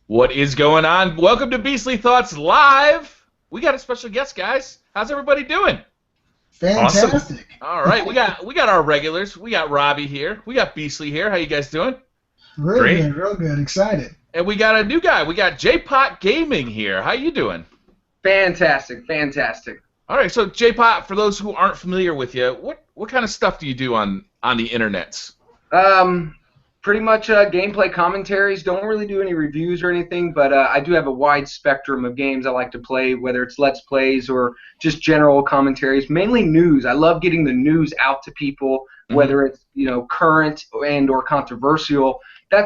What is going on? Welcome to Beastly Thoughts Live. We got a special guest, guys. How's everybody doing? Awesome. Fantastic. All right, we got our regulars. We got Robbie here. We got Beastly here. How you guys doing? Real Great. good, real good. Excited. And we got a new guy. We got JPOTT Gaming here. How you doing? Fantastic, fantastic. All right, so JPOTT, for those who aren't familiar with you, what kind of stuff do you do on the internets? Pretty much gameplay commentaries. Don't really do any reviews or anything, but I do have a wide spectrum of games I like to play, whether it's Let's Plays or just general commentaries. Mainly news. I love getting the news out to people, whether it's current and or controversial.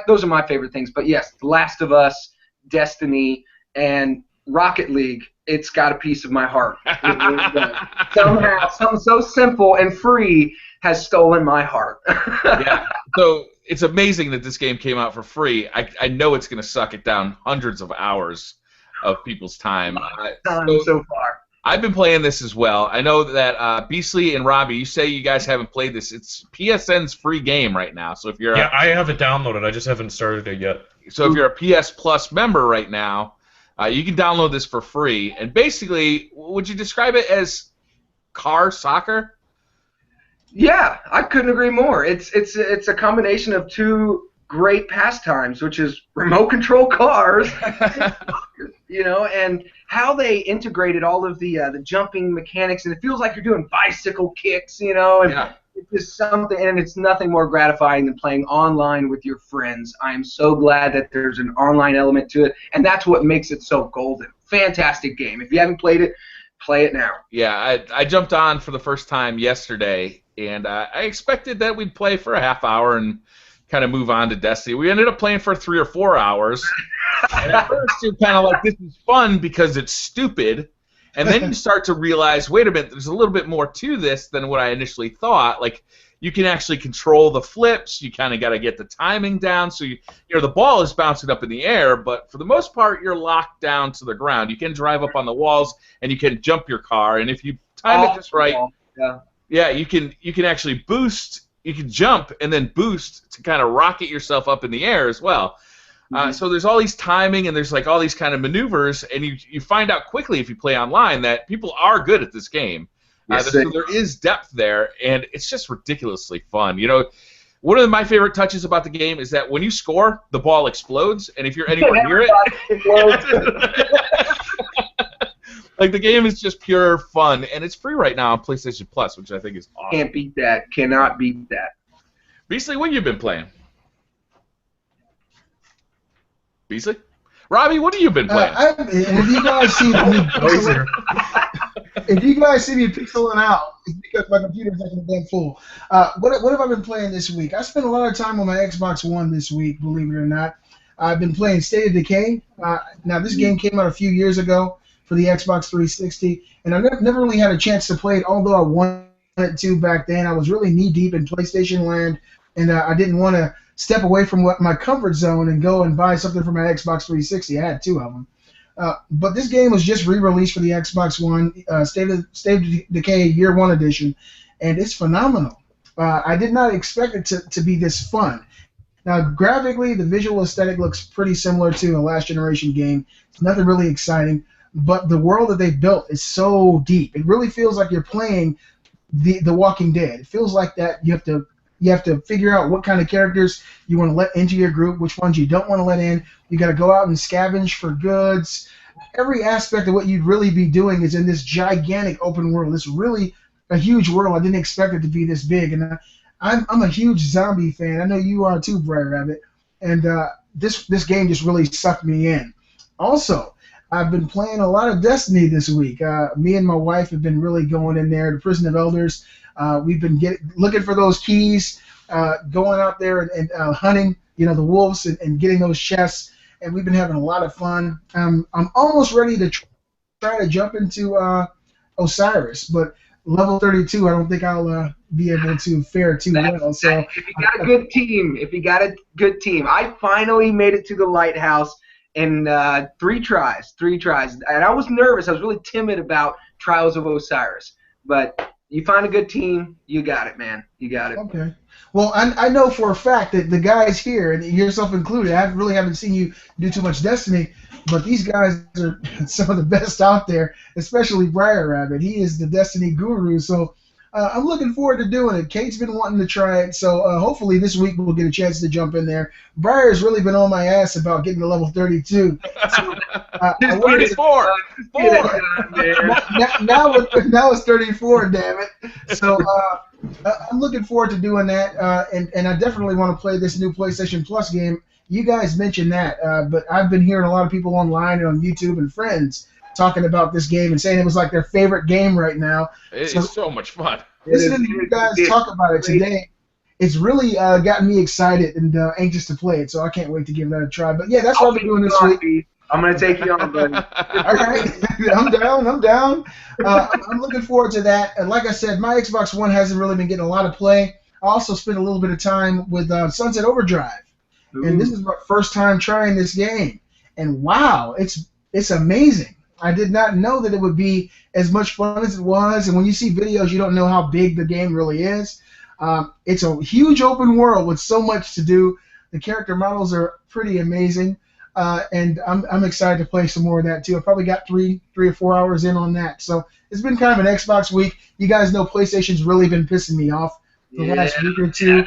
Those are my favorite things. But yes, The Last of Us, Destiny, and Rocket League. It's got a piece of my heart. It really does. Somehow, something so simple and free has stolen my heart. Yeah. So it's amazing that this game came out for free. I know it's going to suck it down hundreds of hours of people's time. So far. I've been playing this as well. I know that Beastly and Robbie, you say you guys haven't played this. It's PSN's free game right now. So if you're I have it downloaded. I just haven't started it yet. So if you're a PS Plus member right now, you can download this for free. And basically, would you describe it as car soccer? Yeah, I couldn't agree more. It's a combination of two great pastimes, which is remote control cars, and how they integrated all of the jumping mechanics, and it feels like you're doing bicycle kicks, and it's just something, and it's nothing more gratifying than playing online with your friends. I am so glad that there's an online element to it, and that's what makes it so golden. Fantastic game. If you haven't played it, play it now. Yeah, I jumped on for the first time yesterday, and I expected that we'd play for a half hour and kind of move on to Destiny. We ended up playing for 3 or 4 hours. And at first you're kind of like, this is fun because it's stupid. And then you start to realize, wait a minute, there's a little bit more to this than what I initially thought. Like, you can actually control the flips. You kind of got to get the timing down. So, the ball is bouncing up in the air, but for the most part, you're locked down to the ground. You can drive up on the walls, and you can jump your car. And if you time it just right, you can actually boost. You can jump and then boost to kind of rocket yourself up in the air as well. So there's all these timing and there's like all these kind of maneuvers, and you find out quickly if you play online that people are good at this game. So there is depth there, and it's just ridiculously fun. One of my favorite touches about the game is that when you score, the ball explodes, and if you're anywhere near it, like, the game is just pure fun, and it's free right now on PlayStation Plus, which I think is awesome. Can't beat that. Cannot beat that. Beastly, what have you been playing? Beastly? Robbie, what have you been playing? If you guys see me pixeling out, it's because my computer's actually been full. What have I been playing this week? I spent a lot of time on my Xbox One this week, believe it or not. I've been playing State of Decay. Now, this game came out a few years ago for the Xbox 360, and I never really had a chance to play it, although I wanted to back then. I was really knee-deep in PlayStation land, and I didn't want to step away from my comfort zone and go and buy something for my Xbox 360. I had 2 of them. But this game was just re-released for the Xbox One, State of Decay Year 1 Edition, and it's phenomenal. I did not expect it to be this fun. Now, graphically, the visual aesthetic looks pretty similar to a last generation game. It's nothing really exciting, but the world that they built is so deep. It really feels like you're playing the Walking Dead. It feels like that you have to figure out what kind of characters you want to let into your group, which ones you don't want to let in. You got to go out and scavenge for goods. Every aspect of what you'd really be doing is in this gigantic open world. It's really a huge world. I didn't expect it to be this big, and I'm a huge zombie fan. I know you are too, Briar Rabbit. And this game just really sucked me in. Also, I've been playing a lot of Destiny this week. Me and my wife have been really going in there, the Prison of Elders. We've been looking for those keys, going out there and hunting, the wolves and getting those chests. And we've been having a lot of fun. I'm almost ready to try to jump into Osiris, but level 32, I don't think I'll be able to fare too well. So if you got a good team, I finally made it to the lighthouse in 3 tries, and I was nervous. I was really timid about Trials of Osiris, but you find a good team, you got it, man. You got it. Okay. Well, I know for a fact that the guys here, and yourself included, I really haven't seen you do too much Destiny, but these guys are some of the best out there, especially Briar Rabbit. He is the Destiny guru, so I'm looking forward to doing it. Kate's been wanting to try it, so hopefully this week we'll get a chance to jump in there. Briar's really been on my ass about getting to level 32. So, I wanted to, 34. now it's 34, damn it. So I'm looking forward to doing that, and I definitely want to play this new PlayStation Plus game. You guys mentioned that, but I've been hearing a lot of people online and on YouTube and friends talking about this game and saying it was like their favorite game right now. It's so much fun. Listening to you guys talk about it today, it's really gotten me excited and anxious to play it, so I can't wait to give that a try. But yeah, that's what I've been doing this week. I'm going to take you on, buddy. All right, I'm down. I'm looking forward to that. And like I said, my Xbox One hasn't really been getting a lot of play. I also spent a little bit of time with Sunset Overdrive, and this is my first time trying this game. And wow, it's amazing. I did not know that it would be as much fun as it was, and when you see videos, you don't know how big the game really is. It's a huge open world with so much to do. The character models are pretty amazing, and I'm excited to play some more of that too. I probably got three or 4 hours in on that, so it's been kind of an Xbox week. You guys know PlayStation's really been pissing me off the last week or two.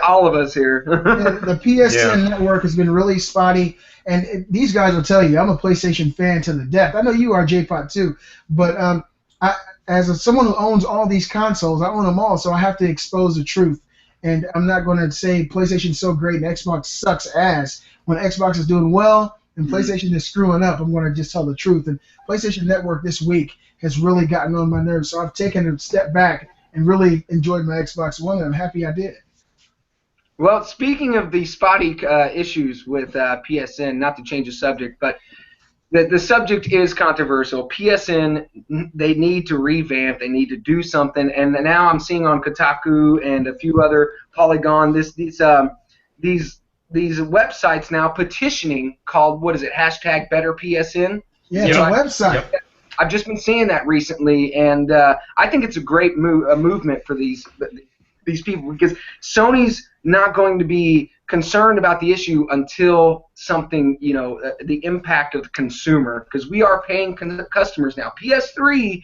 All of us here. The PSN network has been really spotty. And these guys will tell you, I'm a PlayStation fan to the death. I know you are, JPOTT, too. But as someone who owns all these consoles, I own them all, so I have to expose the truth. And I'm not going to say PlayStation's so great and Xbox sucks ass. When Xbox is doing well and PlayStation is screwing up, I'm going to just tell the truth. And PlayStation Network this week has really gotten on my nerves, so I've taken a step back and really enjoyed my Xbox One, and I'm happy I did. Well, speaking of the spotty issues with PSN, not to change the subject, but the subject is controversial. PSN, they need to revamp. They need to do something. And now I'm seeing on Kotaku and a few other Polygon these websites now petitioning called, what is it, #BetterPSN? Yeah, it's a website. Yep. I've just been seeing that recently, and I think it's a great movement for these people, because Sony's not going to be concerned about the issue until something, the impact of the consumer, because we are paying customers now. PS3,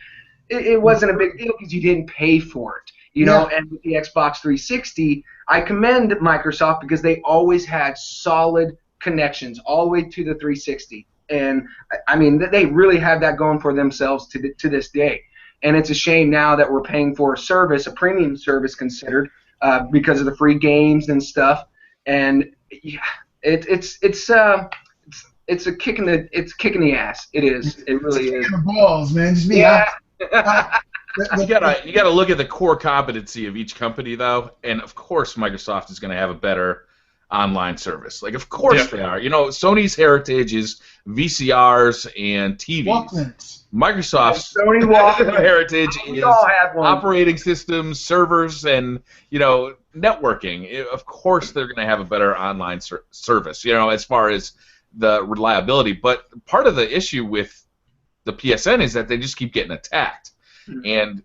it wasn't a big deal because you didn't pay for it, know, and with the Xbox 360, I commend Microsoft because they always had solid connections all the way to the 360, and I mean, they really have that going for themselves to this day. And it's a shame now that we're paying for a service, a premium service considered, because of the free games and stuff. And yeah, it's a kick in the ass. It is. It really is. The balls, man. Just be You gotta look at the core competency of each company, though, and of course Microsoft is going to have a better online service. Like, of course they are. Sony's heritage is VCRs and TVs. Walkmans. Microsoft's heritage is operating systems, servers, and networking. Of course, they're going to have a better online service. As far as the reliability. But part of the issue with the PSN is that they just keep getting attacked, and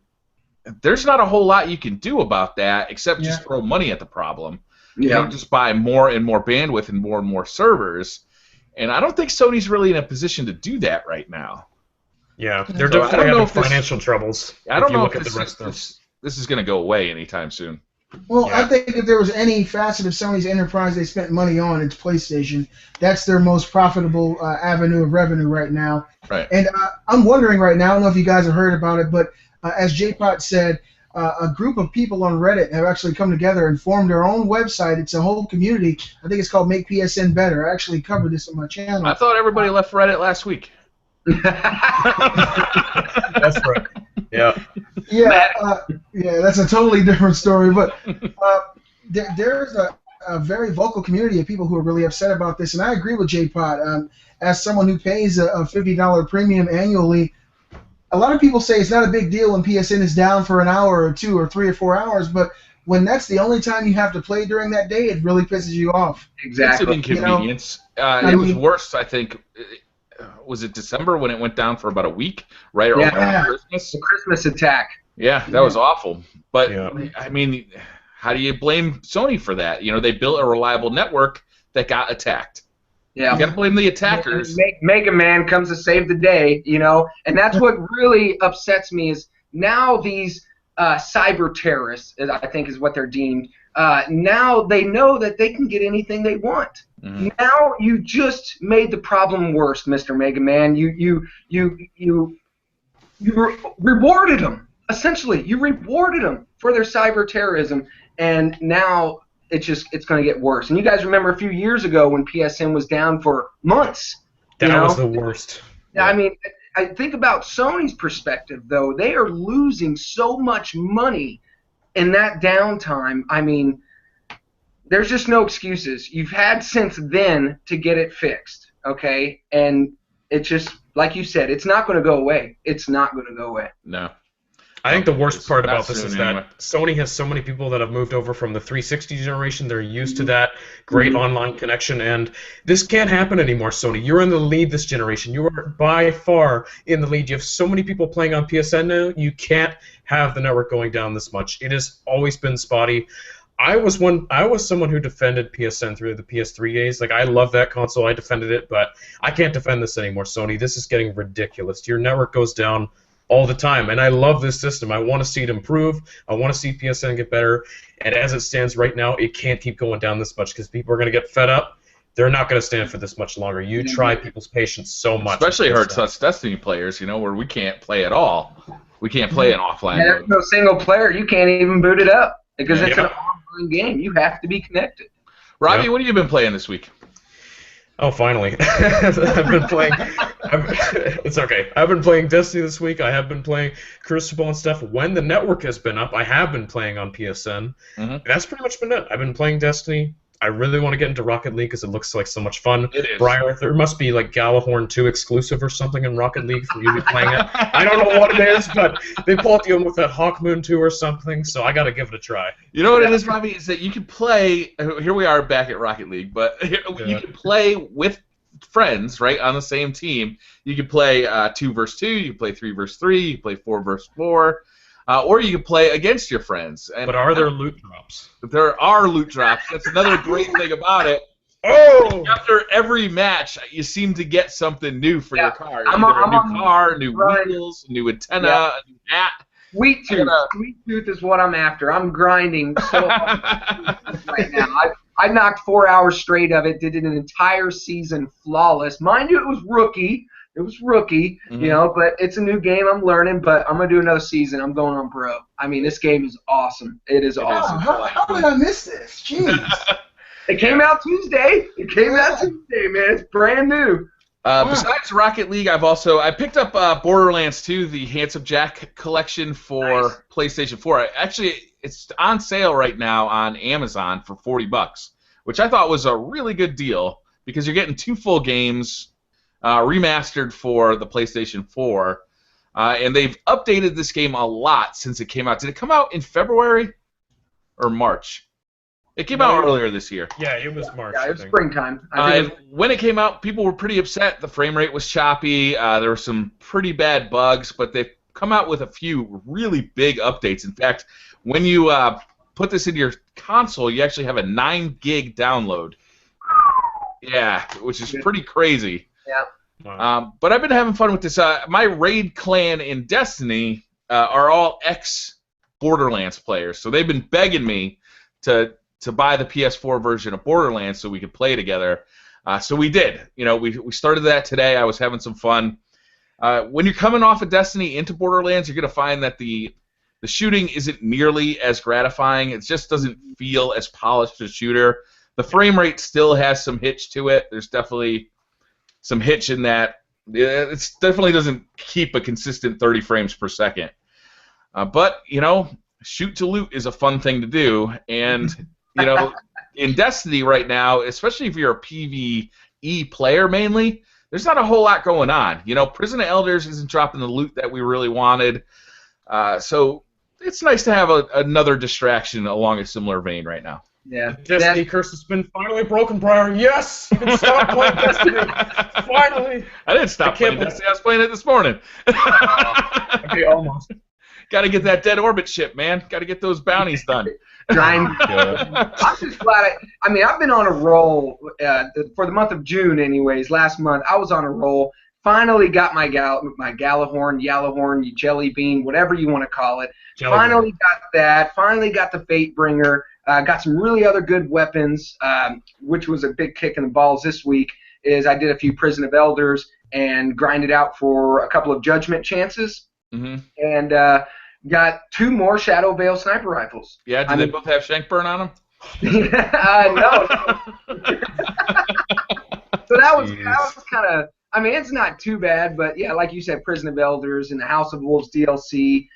there's not a whole lot you can do about that except just throw money at the problem. Just buy more and more bandwidth and more servers. And I don't think Sony's really in a position to do that right now. Yeah, they're definitely having financial troubles. I don't know if this is going to go away anytime soon. Well, I think if there was any facet of Sony's enterprise they spent money on, it's PlayStation. That's their most profitable avenue of revenue right now. Right. And I'm wondering right now, I don't know if you guys have heard about it, but as JPOTT said, a group of people on Reddit have actually come together and formed their own website. It's a whole community. I think it's called Make PSN Better. I actually covered this on my channel. I thought everybody left Reddit last week. That's right. Yeah. Yeah, that's a totally different story. But there's a very vocal community of people who are really upset about this, and I agree with JPOTT. As someone who pays a $50 premium annually, a lot of people say it's not a big deal when PSN is down for an hour or 2 or 3 or 4 hours, but when that's the only time you have to play during that day, it really pisses you off. Exactly. It's an inconvenience. It was worse, I think. Was it December when it went down for about a week, right? Around Christmas? The Christmas attack. Yeah, that was awful. But, I mean, how do you blame Sony for that? You know, they built a reliable network that got attacked. Yeah. You got to blame the attackers. Mega Man comes to save the day, you know, and that's what really upsets me is now these cyber terrorists, I think is what they're deemed, now they know that they can get anything they want. Mm-hmm. Now you just made the problem worse, Mr. Mega Man. You rewarded them. Essentially, you rewarded them for their cyber terrorism, and now it's going to get worse. And you guys remember a few years ago when PSN was down for months. That was the worst. I mean, I think about Sony's perspective, though. They are losing so much money in that downtime. I mean, there's just no excuses. You've had since then to get it fixed, okay? And it's just, like you said, it's not going to go away. It's not going to go away. No. I think the worst part about this is that Sony has so many people that have moved over from the 360 generation. They're used to that great online connection, and this can't happen anymore, Sony. You're in the lead this generation. You are by far in the lead. You have so many people playing on PSN now, you can't have the network going down this much. It has always been spotty. I was someone who defended PSN through the PS3 days. Like, I love that console. I defended it, but I can't defend this anymore, Sony. This is getting ridiculous. Your network goes down all the time, and I love this system. I want to see it improve. I want to see PSN get better, and as it stands right now, it can't keep going down this much because people are going to get fed up. They're not going to stand for this much longer. You try people's patience so much. Especially hurts us Destiny players, you know, where we can't play at all. We can't play in offline mode. There's no single player. You can't even boot it up because it's an online game. You have to be connected. Robbie, what have you been playing this week? Oh, finally. I've been playing... it's okay. I've been playing Destiny this week. I have been playing Crucible and stuff. When the network has been up, I have been playing on PSN. Mm-hmm. That's pretty much been it. I've been playing Destiny. I really want to get into Rocket League because it looks like so much fun. It is. Briar, there must be like Galahorn 2 exclusive or something in Rocket League for you to be playing it. I don't know what it is, but they pulled you in with that Hawkmoon 2 or something, so I got to give it a try. You know what it is, Robbie? Is that you can play. Here we are back at Rocket League, but you can play with friends, right, on the same team. You can play 2 versus 2. You can play 3 versus 3. You can play 4 versus 4. Or you can play against your friends. But are there loot drops? There are loot drops. That's another great thing about it. Oh! After every match, you seem to get something new for your car. Either a new car, new wheels, new antenna, a new hat. Sweet Tooth is what I'm after. I'm grinding so hard right now. I knocked 4 hours straight of it, did an entire season flawless. Mind you, it was rookie. You know, but it's a new game. I'm learning, but I'm going to do another season. I'm going on pro. I mean, this game is awesome. It is awesome. How did I miss this? Jeez. It came out Tuesday. Man. It's brand new. Besides Rocket League, I picked up Borderlands 2, the Handsome Jack collection for PlayStation 4. Actually, it's on sale right now on Amazon for $40, which I thought was a really good deal because you're getting 2 full games. Remastered for the PlayStation 4, and they've updated this game a lot since it came out. Did it come out in February or March? It came out earlier this year. Yeah, it was March. Yeah, it was springtime. When it came out, people were pretty upset. The frame rate was choppy. There were some pretty bad bugs, but they've come out with a few really big updates. In fact, when you put this into your console, you actually have a 9 gig download. Yeah, which is pretty crazy. Yeah. Wow. But I've been having fun with this. My raid clan in Destiny are all ex-Borderlands players, so they've been begging me to buy the PS4 version of Borderlands so we could play together. So we did. You know, we started that today. I was having some fun. When you're coming off of Destiny into Borderlands, you're going to find that the shooting isn't nearly as gratifying. It just doesn't feel as polished a shooter. The frame rate still has some hitch to it. There's definitely some hitch in that. It definitely doesn't keep a consistent 30 frames per second. But, you know, shoot to loot is a fun thing to do. And, you know, in Destiny right now, especially if you're a PvE player mainly, there's not a whole lot going on. You know, Prison of Elders isn't dropping the loot that we really wanted. So it's nice to have another distraction along a similar vein right now. Yeah. The Destiny curse has been finally broken, Briar. Yes! You can stop playing Destiny. Finally! I didn't stop playing Destiny. I was playing it this morning. Okay, almost. Gotta get that dead orbit ship, man. Gotta get those bounties done. I'm just glad. I've been on a roll for the month of June, anyways. Last month, I was on a roll. Finally got my Galahorn, Yellowhorn, Jelly Bean, whatever you want to call it. Finally got that. Finally got the Fate Bringer. Got some really other good weapons, which was a big kick in the balls this week. Is I did a few Prison of Elders and grinded out for a couple of Judgment chances, and got 2 more Shadow Veil sniper rifles. Yeah, do they both have shank burn on them? No. So that was kind of. It's not too bad, but yeah, like you said, Prison of Elders and the House of Wolves DLC.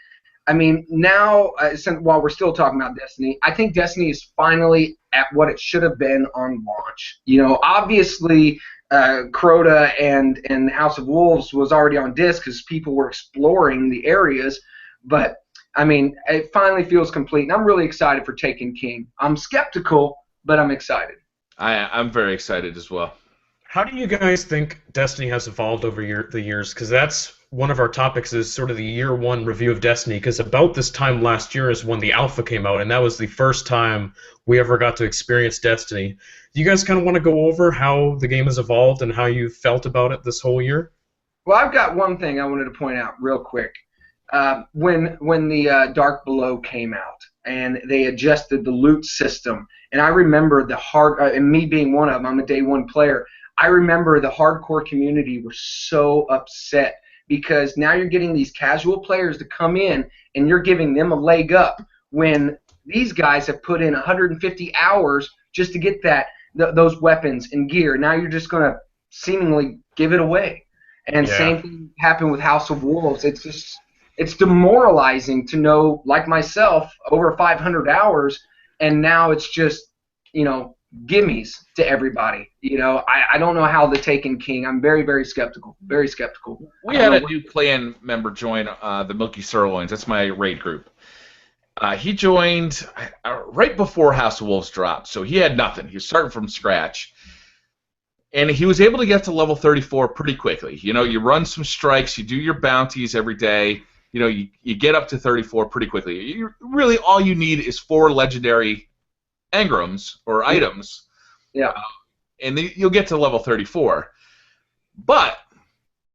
Now, while we're still talking about Destiny, I think Destiny is finally at what it should have been on launch. Obviously, Crota and House of Wolves was already on disc because people were exploring the areas, but it finally feels complete, and I'm really excited for Taken King. I'm skeptical, but I'm excited. I'm very excited as well. How do you guys think Destiny has evolved over the years? Because that's one of our topics, is sort of the year 1 review of Destiny, because about this time last year is when the alpha came out, and that was the first time we ever got to experience Destiny. Do you guys kind of want to go over how the game has evolved and how you felt about it this whole year? Well, I've got one thing I wanted to point out real quick. When the Dark Below came out and they adjusted the loot system, and I remember and me being one of them, I'm a day 1 player, I remember the hardcore community were so upset because now you're getting these casual players to come in and you're giving them a leg up when these guys have put in 150 hours just to get those weapons and gear. Now you're just going to seemingly give it away. And same thing happened with House of Wolves. It's demoralizing to know, like myself, over 500 hours, and now it's just, gimmies to everybody. I don't know how the Taken King. I'm very, very skeptical. Very skeptical. We had a new clan member join the Milky Sirloins. That's my raid group. He joined right before House of Wolves dropped, so he had nothing. He was starting from scratch. And he was able to get to level 34 pretty quickly. You run some strikes, you do your bounties every day. You get up to 34 pretty quickly. Really, all you need is 4 legendary engrams or items, and you'll get to level 34. But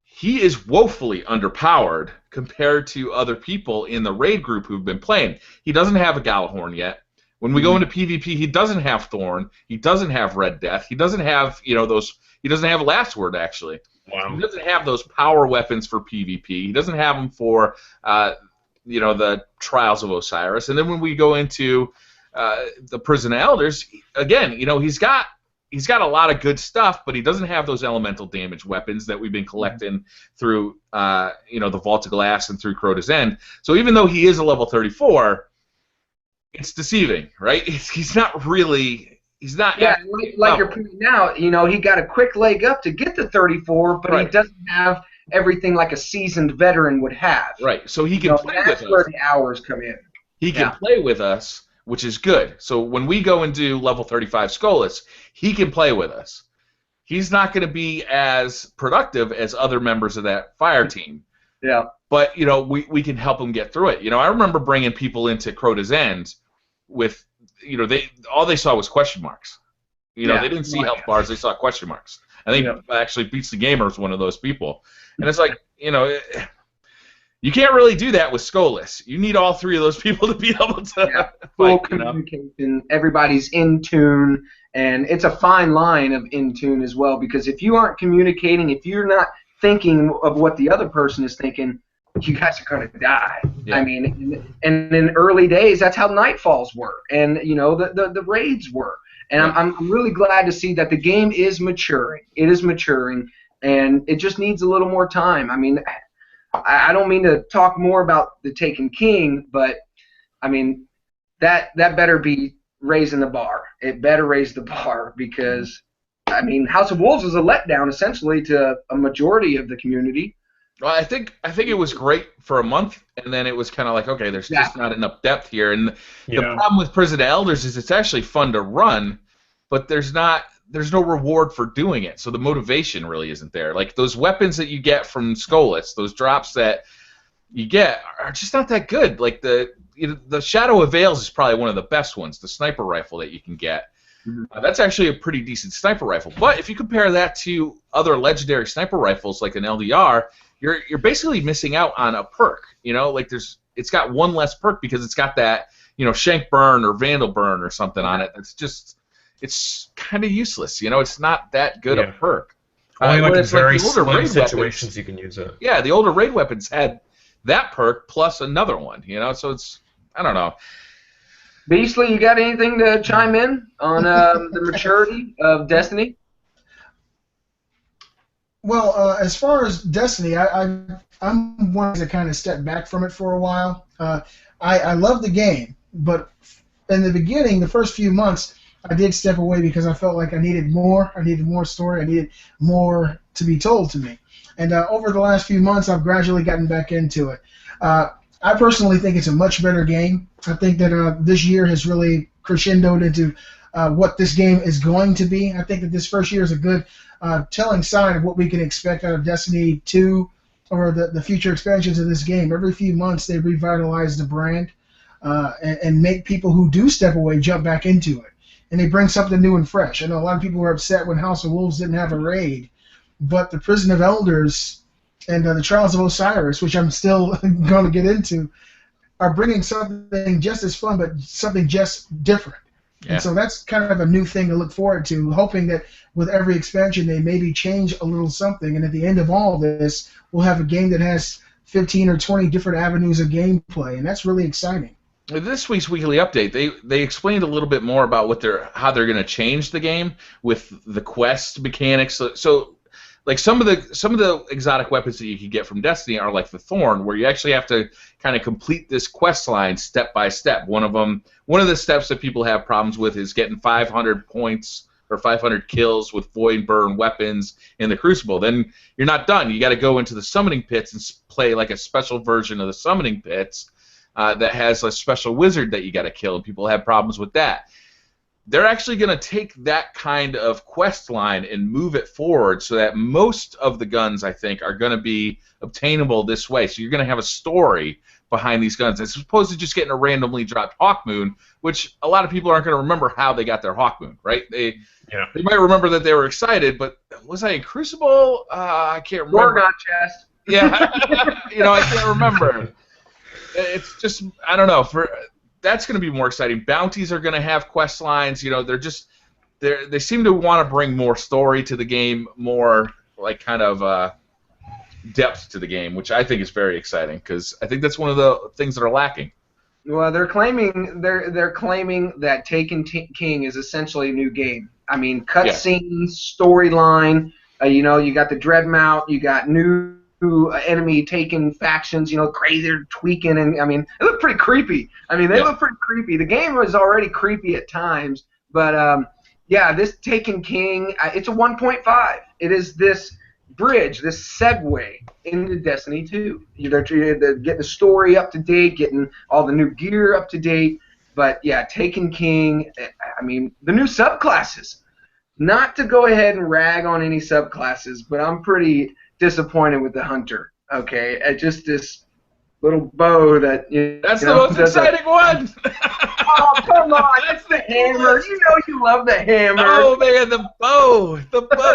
he is woefully underpowered compared to other people in the raid group who've been playing. He doesn't have a Galahorn yet. When we go into PvP, he doesn't have Thorn. He doesn't have Red Death. He doesn't have those. He doesn't have Last Word actually. Wow. He doesn't have those power weapons for PvP. He doesn't have them for the Trials of Osiris. And then when we go into the Prison Elders, again, he's got a lot of good stuff, but he doesn't have those elemental damage weapons that we've been collecting through the Vault of Glass and through Crota's End. So even though he is a level 34, it's deceiving, right? He's not really. He's not. Yeah, like you're pointing out, he got a quick leg up to get to 34, but he doesn't have everything like a seasoned veteran would have. Right. So he can play with us. That's where the hours come in. He can play with us, which is good. So when we go and do level 35 Skolas, he can play with us. He's not going to be as productive as other members of that fire team. Yeah. But, we can help him get through it. I remember bringing people into Crota's End with, all they saw was question marks. They didn't see health bars, they saw question marks. I think actually Beats the Gamer was one of those people. And it's like, you can't really do that with Skolas. You need all 3 of those people to be able to full communication. Everybody's in tune, and it's a fine line of in tune as well, because if you aren't communicating, if you're not thinking of what the other person is thinking, you guys are going to die. Yeah. And in early days, that's how Nightfalls were, and the raids were. And I'm really glad to see that the game is maturing. It is maturing, and it just needs a little more time. I don't mean to talk more about the Taken King, but that better be raising the bar. It better raise the bar, because House of Wolves was a letdown essentially to a majority of the community. Well, I think it was great for a month, and then it was kind of like, okay, there's just not enough depth here. And the problem with Prison of Elders is it's actually fun to run, but there's no reward for doing it, so the motivation really isn't there. Like those weapons that you get from Skolas, those drops that you get are just not that good. Like the Shadow of Veils is probably one of the best ones, the sniper rifle that you can get. That's actually a pretty decent sniper rifle. But if you compare that to other legendary sniper rifles like an LDR, you're basically missing out on a perk. Like it's got one less perk because it's got that Shank Burn or Vandal Burn or something on it. It's kind of useless. It's not that good a perk. Only like in very the older raid situations you can use it. Yeah, the older raid weapons had that perk plus another one. So it's I don't know. Beastly, you got anything to chime in on the maturity of Destiny? Well, as far as Destiny, I'm one to kind of step back from it for a while. I love the game, but in the beginning, the first few months, I did step away because I felt like I needed more. I needed more story. I needed more to be told to me. And over the last few months, I've gradually gotten back into it. I personally think it's a much better game. I think that this year has really crescendoed into what this game is going to be. I think that this first year is a good telling sign of what we can expect out of Destiny 2 or the future expansions of this game. Every few months, they revitalize the brand and make people who do step away jump back into it. And they bring something new and fresh. I know a lot of people were upset when House of Wolves didn't have a raid, but the Prison of Elders and the Trials of Osiris, which I'm still going to get into, are bringing something just as fun, but something just different. Yeah. And so that's kind of a new thing to look forward to, hoping that with every expansion they maybe change a little something, and at the end of all this, we'll have a game that has 15 or 20 different avenues of gameplay, and that's really exciting. This week's weekly update, they explained a little bit more about how they're going to change the game with the quest mechanics. So like some of the exotic weapons that you can get from Destiny are like the Thorn, where you actually have to kind of complete this quest line step by step. One of the steps that people have problems with is getting 500 points or 500 kills with Void Burn weapons in the Crucible. Then you're not done. You got to go into the Summoning Pits and play like a special version of the Summoning Pits that has a special wizard that you got to kill, and people have problems with that. They're actually going to take that kind of quest line and move it forward so that most of the guns, I think, are going to be obtainable this way. So you're going to have a story behind these guns, as opposed to just getting a randomly dropped Hawkmoon, which a lot of people aren't going to remember how they got their Hawkmoon, right? They might remember that they were excited, but was I in Crucible? I can't remember. Gorgon chest. Yeah, I can't remember. It's just, I don't know. That's going to be more exciting. Bounties are going to have quest lines. They seem to want to bring more story to the game, more like kind of depth to the game, which I think is very exciting because I think that's one of the things that are lacking. Well, they're claiming that Taken King is essentially a new game. I mean, cutscenes, storyline. You got the Dreadmount. You got new enemy taking factions, crazy, they're tweaking, and I mean, it looked pretty creepy. They look pretty creepy. The game was already creepy at times, but this Taken King, it's a 1.5. It is this bridge, this segue into Destiny 2. They're getting the story up to date, getting all the new gear up to date, but yeah, Taken King, the new subclasses. Not to go ahead and rag on any subclasses, but I'm pretty disappointed with the Hunter. Okay, at just this little bow that that's the most exciting one. Oh, come on, that's the hammer. You love the hammer. Oh man, the bow.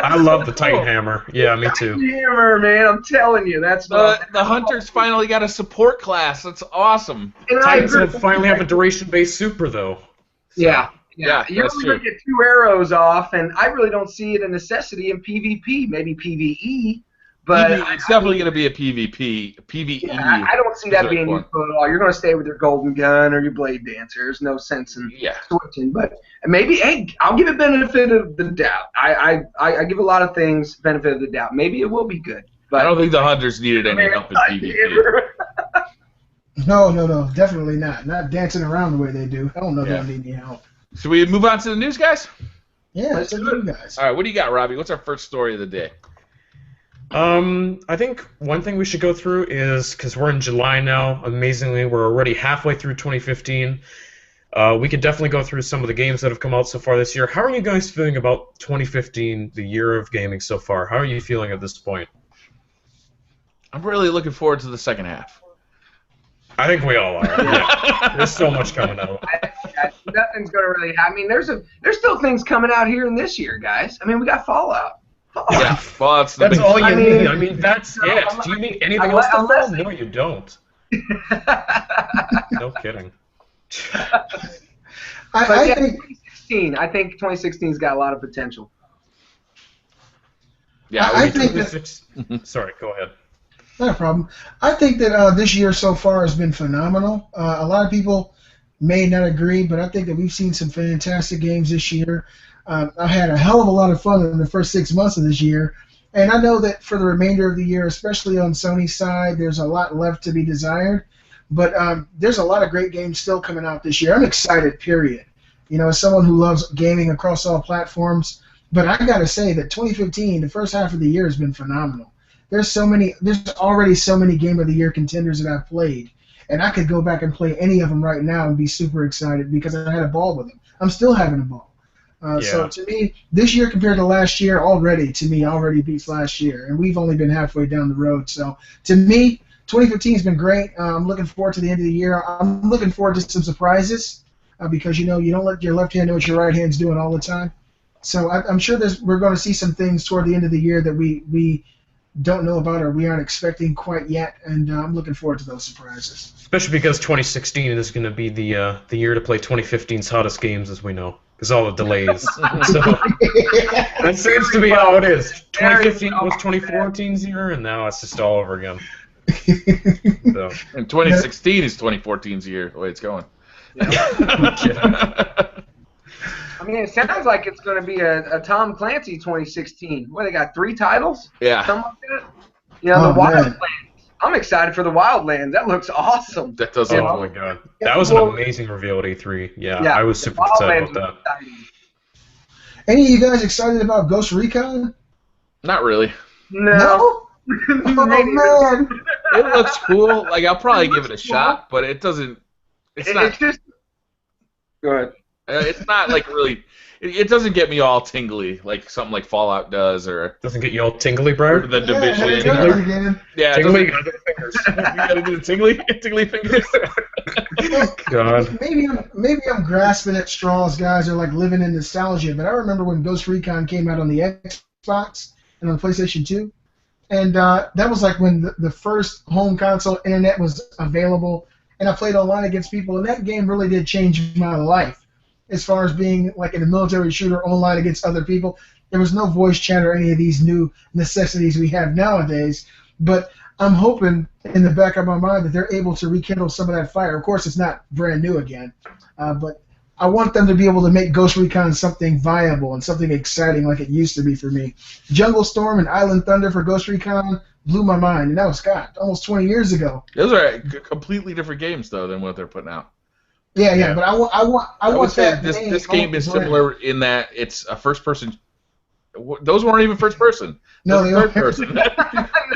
I love the Titan hammer. Yeah, me too. The hammer, man. I'm telling you, that's the Hunter's finally got a support class. That's awesome. Titans finally have a duration-based super though. So. Yeah, you're only going to get 2 arrows off, and I really don't see it a necessity in PvP. Maybe PvE. But it's definitely going to be a PvE. Yeah, I don't see that being useful at all. You're going to stay with your golden gun or your blade dancer. There's no sense in switching. But maybe, I'll give it benefit of the doubt. I give a lot of things benefit of the doubt. Maybe it will be good. But I don't think the Hunters needed any help in PvP. No, definitely not. Not dancing around the way they do. I don't know if they need any help. Should we move on to the news, guys? Yeah, let's do it, guys. All right, what do you got, Robbie? What's our first story of the day? I think one thing we should go through is, because we're in July now, amazingly, we're already halfway through 2015. We could definitely go through some of the games that have come out so far this year. How are you guys feeling about 2015, the year of gaming so far? How are you feeling at this point? I'm really looking forward to the second half. I think we all are. Yeah. There's so much coming out. Nothing's going to really happen. I mean, there's still things coming out here in this year, guys. I mean, we got Fallout. Yeah, Fallout's that's all you need. need. I mean, that's it. Do you need anything else to fall? No, you don't. No kidding. I think 2016. I think 2016's got a lot of potential. Yeah, I think that, sorry, go ahead. not a problem. I think that this year so far has been phenomenal. A lot of people may not agree, but I think that we've seen some fantastic games this year. I had a hell of a lot of fun in the first 6 months of this year, and I know that for the remainder of the year, especially on Sony's side, there's a lot left to be desired. But there's a lot of great games still coming out this year. I'm excited, period. You know, as someone who loves gaming across all platforms, but I got to say that 2015, the first half of the year has been phenomenal. There's already so many Game of the Year contenders that I've played, and I could go back and play any of them right now and be super excited because I had a ball with them. I'm still having a ball. So to me, this year compared to last year, already beats last year, and we've only been halfway down the road. So to me, 2015 has been great. I'm looking forward to the end of the year. I'm looking forward to some surprises because you don't let your left hand know what your right hand's doing all the time. So I'm sure we're going to see some things toward the end of the year that we don't know about or we aren't expecting quite yet, and I'm looking forward to those surprises. Especially because 2016 is going to be the year to play 2015's hottest games, as we know, because all the delays. So that seems to be how it is. 2015 was 2014's year, and now it's just all over again. So. And 2016 is 2014's year, the way it's going. Yeah. I mean, it sounds like it's going to be a Tom Clancy 2016. What, they got 3 titles? Yeah. Something like that? You know, the Wildlands. I'm excited for the Wildlands. That looks awesome. That does. Oh my god, that was an amazing reveal at E3. Yeah, I was super excited about that. Any of you guys excited about Ghost Recon? Not really. No? Oh man, it looks cool. Like I'll probably give it a shot, but it doesn't. It's not. It's just. Go ahead. It's not like really. It doesn't get me all tingly like something like Fallout does, or doesn't get you all tingly, bro. The Division. Yeah, tingly fingers. You gotta do the tingly fingers. God. Maybe I'm grasping at straws, guys, or like living in nostalgia. But I remember when Ghost Recon came out on the Xbox and on the PlayStation 2, and that was like when the first home console internet was available, and I played online against people, and that game really did change my life. As far as being like in a military shooter online against other people, there was no voice chat or any of these new necessities we have nowadays. But I'm hoping in the back of my mind that they're able to rekindle some of that fire. Of course, it's not brand new again, but I want them to be able to make Ghost Recon something viable and something exciting like it used to be for me. Jungle Storm and Island Thunder for Ghost Recon blew my mind, and that was, God, almost 20 years ago. Those are completely different games, though, than what they're putting out. Yeah, but I want that. This game is similar in that it's a first-person. Those weren't even first-person. No, they third person.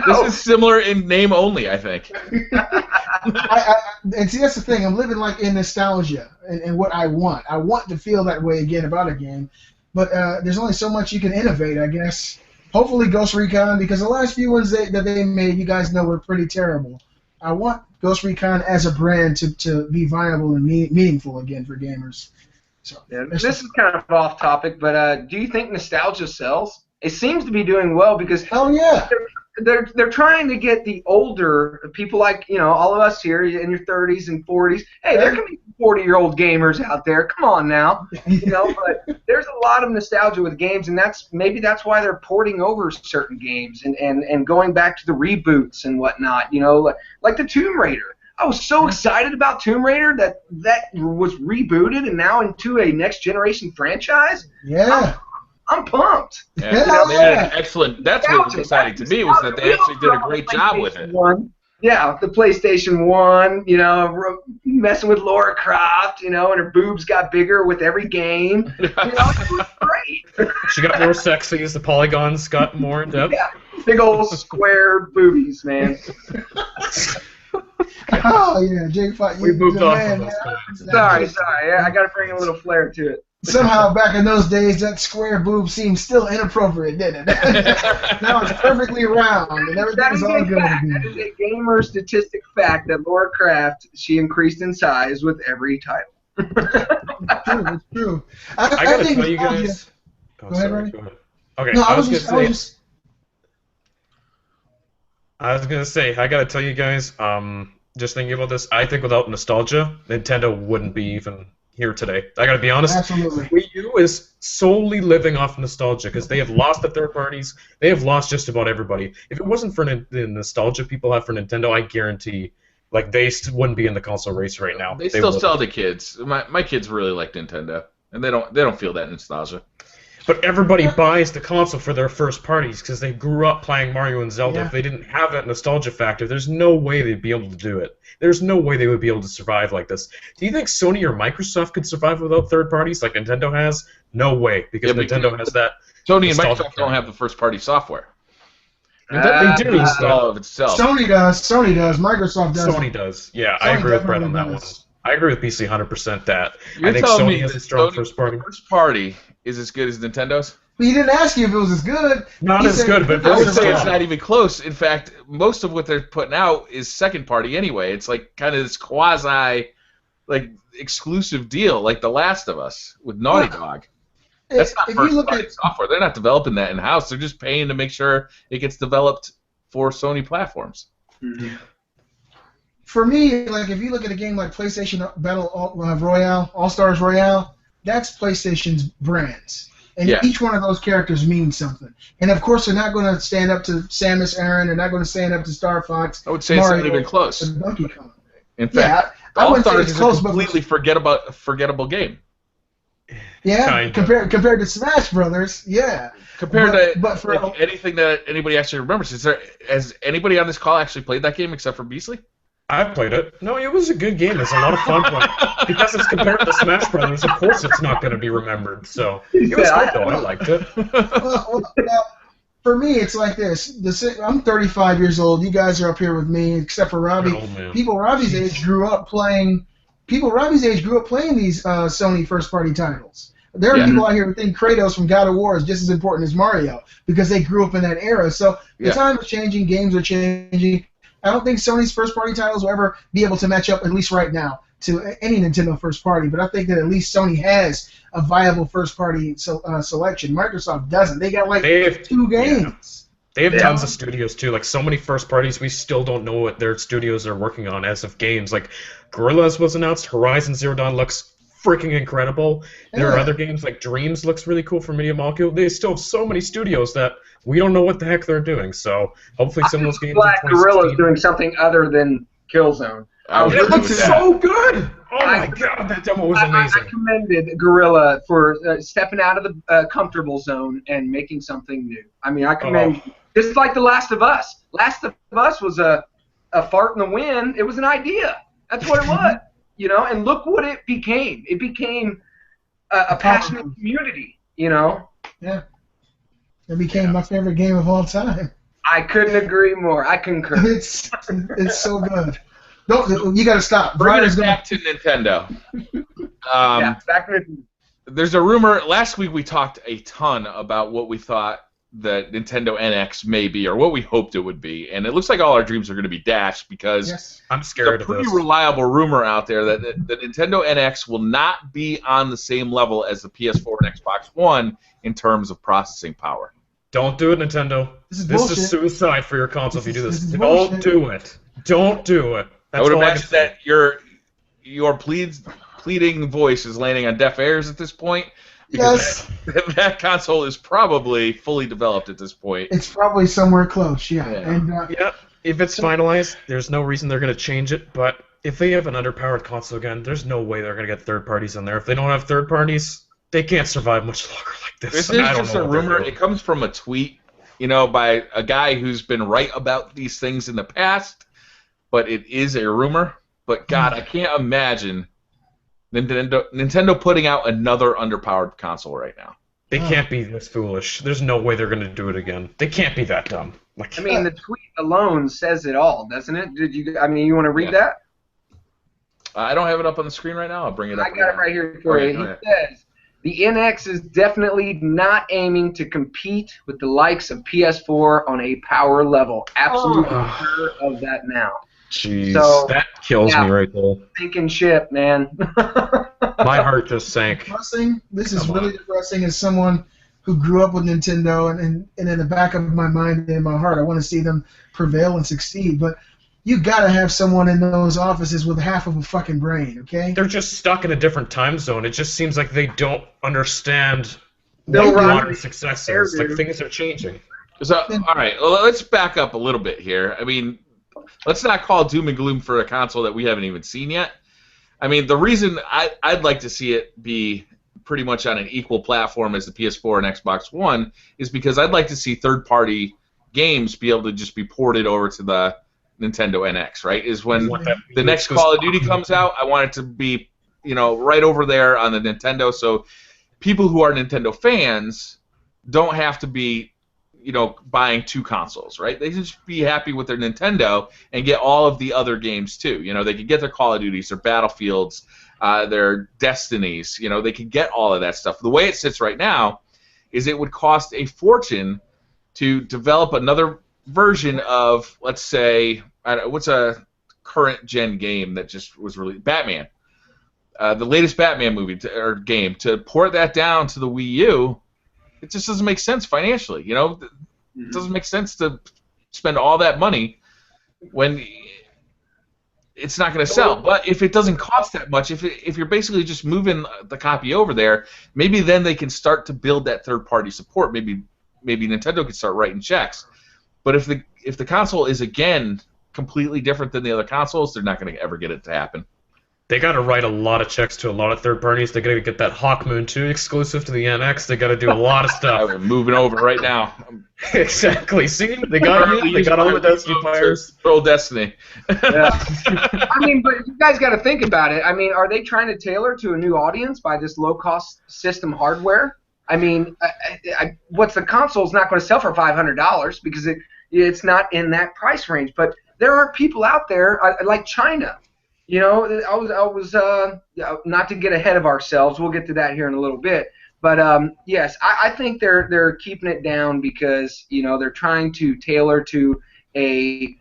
This is similar in name only, I think. And see, that's the thing. I'm living like in nostalgia and what I want. I want to feel that way again about a game, but there's only so much you can innovate, I guess. Hopefully, Ghost Recon, because the last few ones that they made, you guys know, were pretty terrible. I want Ghost Recon as a brand to be viable and meaningful again for gamers. So yeah, this is kind of off topic, but do you think nostalgia sells? It seems to be doing well because they're trying to get the older people like all of us here in your 30s and 40s. Hey, there can be 40-year-old gamers out there. Come on now, But there's a lot of nostalgia with games, and that's why they're porting over certain games and going back to the reboots and whatnot. Like the Tomb Raider. I was so excited about Tomb Raider that was rebooted and now into a next generation franchise. Yeah. I'm pumped. Yeah, they did an excellent. That's what was exciting to me was that they actually did a great job with it. Yeah, the PlayStation 1, messing with Lara Croft, and her boobs got bigger with every game. It was great. She got more sexy as the polygons got more in depth. Yeah, big old square boobies, man. Oh yeah, JPOTT. We moved on from those. Sorry. I got to bring a little flair to it. Somehow, back in those days, that square boob seemed still inappropriate, didn't it? Now it's perfectly round, and everything's all good again. That is a gamer statistic fact that Laura Craft, she increased in size with every title. It's true. I gotta tell you guys. Go ahead, Ronnie. Go ahead. Okay, No, I was gonna say, I gotta tell you guys, just thinking about this, I think without nostalgia, Nintendo wouldn't be even here today. I gotta be honest. Absolutely. Wii U is solely living off nostalgia because they have lost the third parties. They have lost just about everybody. If it wasn't for the nostalgia people have for Nintendo, I guarantee, like, they wouldn't be in the console race right now. They still sell to kids. My kids really like Nintendo, and they don't feel that nostalgia. But everybody buys the console for their first parties because they grew up playing Mario and Zelda. Yeah. If they didn't have that nostalgia factor, there's no way they'd be able to do it. There's no way they would be able to survive like this. Do you think Sony or Microsoft could survive without third parties like Nintendo has? No way, because Nintendo has that. Sony and Microsoft don't have the first-party software. They do. All of itself. Sony does. Microsoft does. Sony does. Yeah, Sony I agree with Brett on that definitely one. does. I agree with PC 100% that. You're I think telling Sony me has that a strong Sony's first party. First party is as good as Nintendo's? But he didn't ask you if it was as good. Not He as said- good, but I would very say it's strong. not even close. In fact, most of what they're putting out is second party anyway. It's like kind of this quasi, like, exclusive deal, like The Last of Us with Naughty Dog. That's not If you first look party at software. They're not developing that in house. They're just paying to make sure it gets developed for Sony platforms. Mm-hmm. For me, like if you look at a game like PlayStation Battle Royale, All Stars Royale, that's PlayStation's brands, and Yeah. each one of those characters means something. And of course, they're not going to stand up to Samus Aran. They're not going to stand up to Star Fox. I would say it's Mario, not even close. and Donkey Kong. In fact, I All wouldn't say Stars it's is close, a but completely forgettable game. yeah, Kinda. compared to Smash Brothers, yeah. Compared But to for like, anything that anybody actually remembers. Has anybody on this call actually played that game except for Beasley? I've played it. No, it was a good game. It's a lot of fun. But because it's compared to Smash Brothers, of course it's not going to be remembered. So it was good, though. I liked it. well, for me, it's like this. I'm 35 years old. You guys are up here with me, except for Robbie. You're an old man. People Robbie's age grew up playing. People Robbie's age grew up playing these Sony first-party titles. There are people out here who think Kratos from God of War is just as important as Mario because they grew up in that era. So the time is changing, games are changing. I don't think Sony's first-party titles will ever be able to match up, at least right now, to any Nintendo first-party. But I think that at least Sony has a viable first-party selection. Microsoft doesn't. They got like two games. They have tons of studios, too. Like, so many first parties, we still don't know what their studios are working on as of games. Like, Guerrillas was announced. Horizon Zero Dawn looks freaking incredible. There are other games like Dreams looks really cool for Media Molecule. They still have so many studios that we don't know what the heck they're doing. So hopefully some of those games. Black Gorilla's doing something other than Killzone. It looks so good. Oh my god, that demo was amazing. I commended Gorilla for stepping out of the comfortable zone and making something new. I mean, I commend just like The Last of Us. Last of Us was a fart in the wind. It was an idea. That's what it was. You know, and look what it became. It became a passionate community, you know? Yeah. It became my favorite game of all time. I couldn't agree more. I concur. It's so good. You got to stop. Bring it back to Nintendo. Back to Nintendo. There's a rumor. Last week we talked a ton about what we thought the Nintendo NX may be, or what we hoped it would be, and it looks like all our dreams are going to be dashed because I'm scared of this. There's a pretty reliable rumor out there that the Nintendo NX will not be on the same level as the PS4 and Xbox One in terms of processing power. Don't do it, Nintendo. This is suicide for your console if you do this. This is Don't bullshit. do it. Don't do it. I would imagine that your pleading voice is landing on deaf ears at this point. Yes. That console is probably fully developed at this point. It's probably somewhere close, yeah. And if it's finalized, there's no reason they're going to change it, but if they have an underpowered console again, there's no way they're going to get third parties in there. If they don't have third parties, they can't survive much longer like this. This is just a rumor. It comes from a tweet, by a guy who's been right about these things in the past, but it is a rumor. But God, I can't imagine Nintendo putting out another underpowered console right now. They can't be this foolish. There's no way they're going to do it again. They can't be that dumb. I mean, the tweet alone says it all, doesn't it? You want to read that? I don't have it up on the screen right now. I'll bring it up. I got it right here for you. He says, The NX is definitely not aiming to compete with the likes of PS4 on a power level. Absolutely sure of that now. Jeez, so, that kills me right there. Sinking ship, man. My heart just sank. This is really depressing as someone who grew up with Nintendo, and in the back of my mind and in my heart, I want to see them prevail and succeed. But you got to have someone in those offices with half of a fucking brain, okay? They're just stuck in a different time zone. It just seems like they don't understand what modern success is. Like, things are changing. So, all right, well, let's back up a little bit here. I mean, let's not call doom and gloom for a console that we haven't even seen yet. I mean, the reason I'd like to see it be pretty much on an equal platform as the PS4 and Xbox One is because I'd like to see third-party games be able to just be ported over to the Nintendo NX, right? Is when the next Call of Duty comes out, I want it to be, right over there on the Nintendo, so people who are Nintendo fans don't have to be, buying two consoles, right? They just be happy with their Nintendo and get all of the other games too. They could get their Call of Duties, their Battlefields, their Destinies. They could get all of that stuff. The way it sits right now is it would cost a fortune to develop another version of, let's say, what's a current gen game that just was released? Batman. The latest Batman movie or game, to port that down to the Wii U, it just doesn't make sense financially. It doesn't make sense to spend all that money when it's not going to sell. But if it doesn't cost that much, if you're basically just moving the copy over there, maybe then they can start to build that third-party support. Maybe Nintendo can start writing checks. But if the console is again completely different than the other consoles, they're not going to ever get it to happen. They got to write a lot of checks to a lot of third parties. They got to get that Hawkmoon 2 exclusive to the NX. They got to do a lot of stuff. I'm moving over right now. Exactly. See, they got you. They got all the Destiny players. Throw Destiny. Yeah. I mean, but you guys got to think about it. I mean, are they trying to tailor to a new audience by this low-cost system hardware? I mean, what's the console's not going to sell for $500 because it's not in that price range. But there are people out there like China. I was not to get ahead of ourselves. We'll get to that here in a little bit. But yes, I think they're keeping it down because they're trying to tailor to a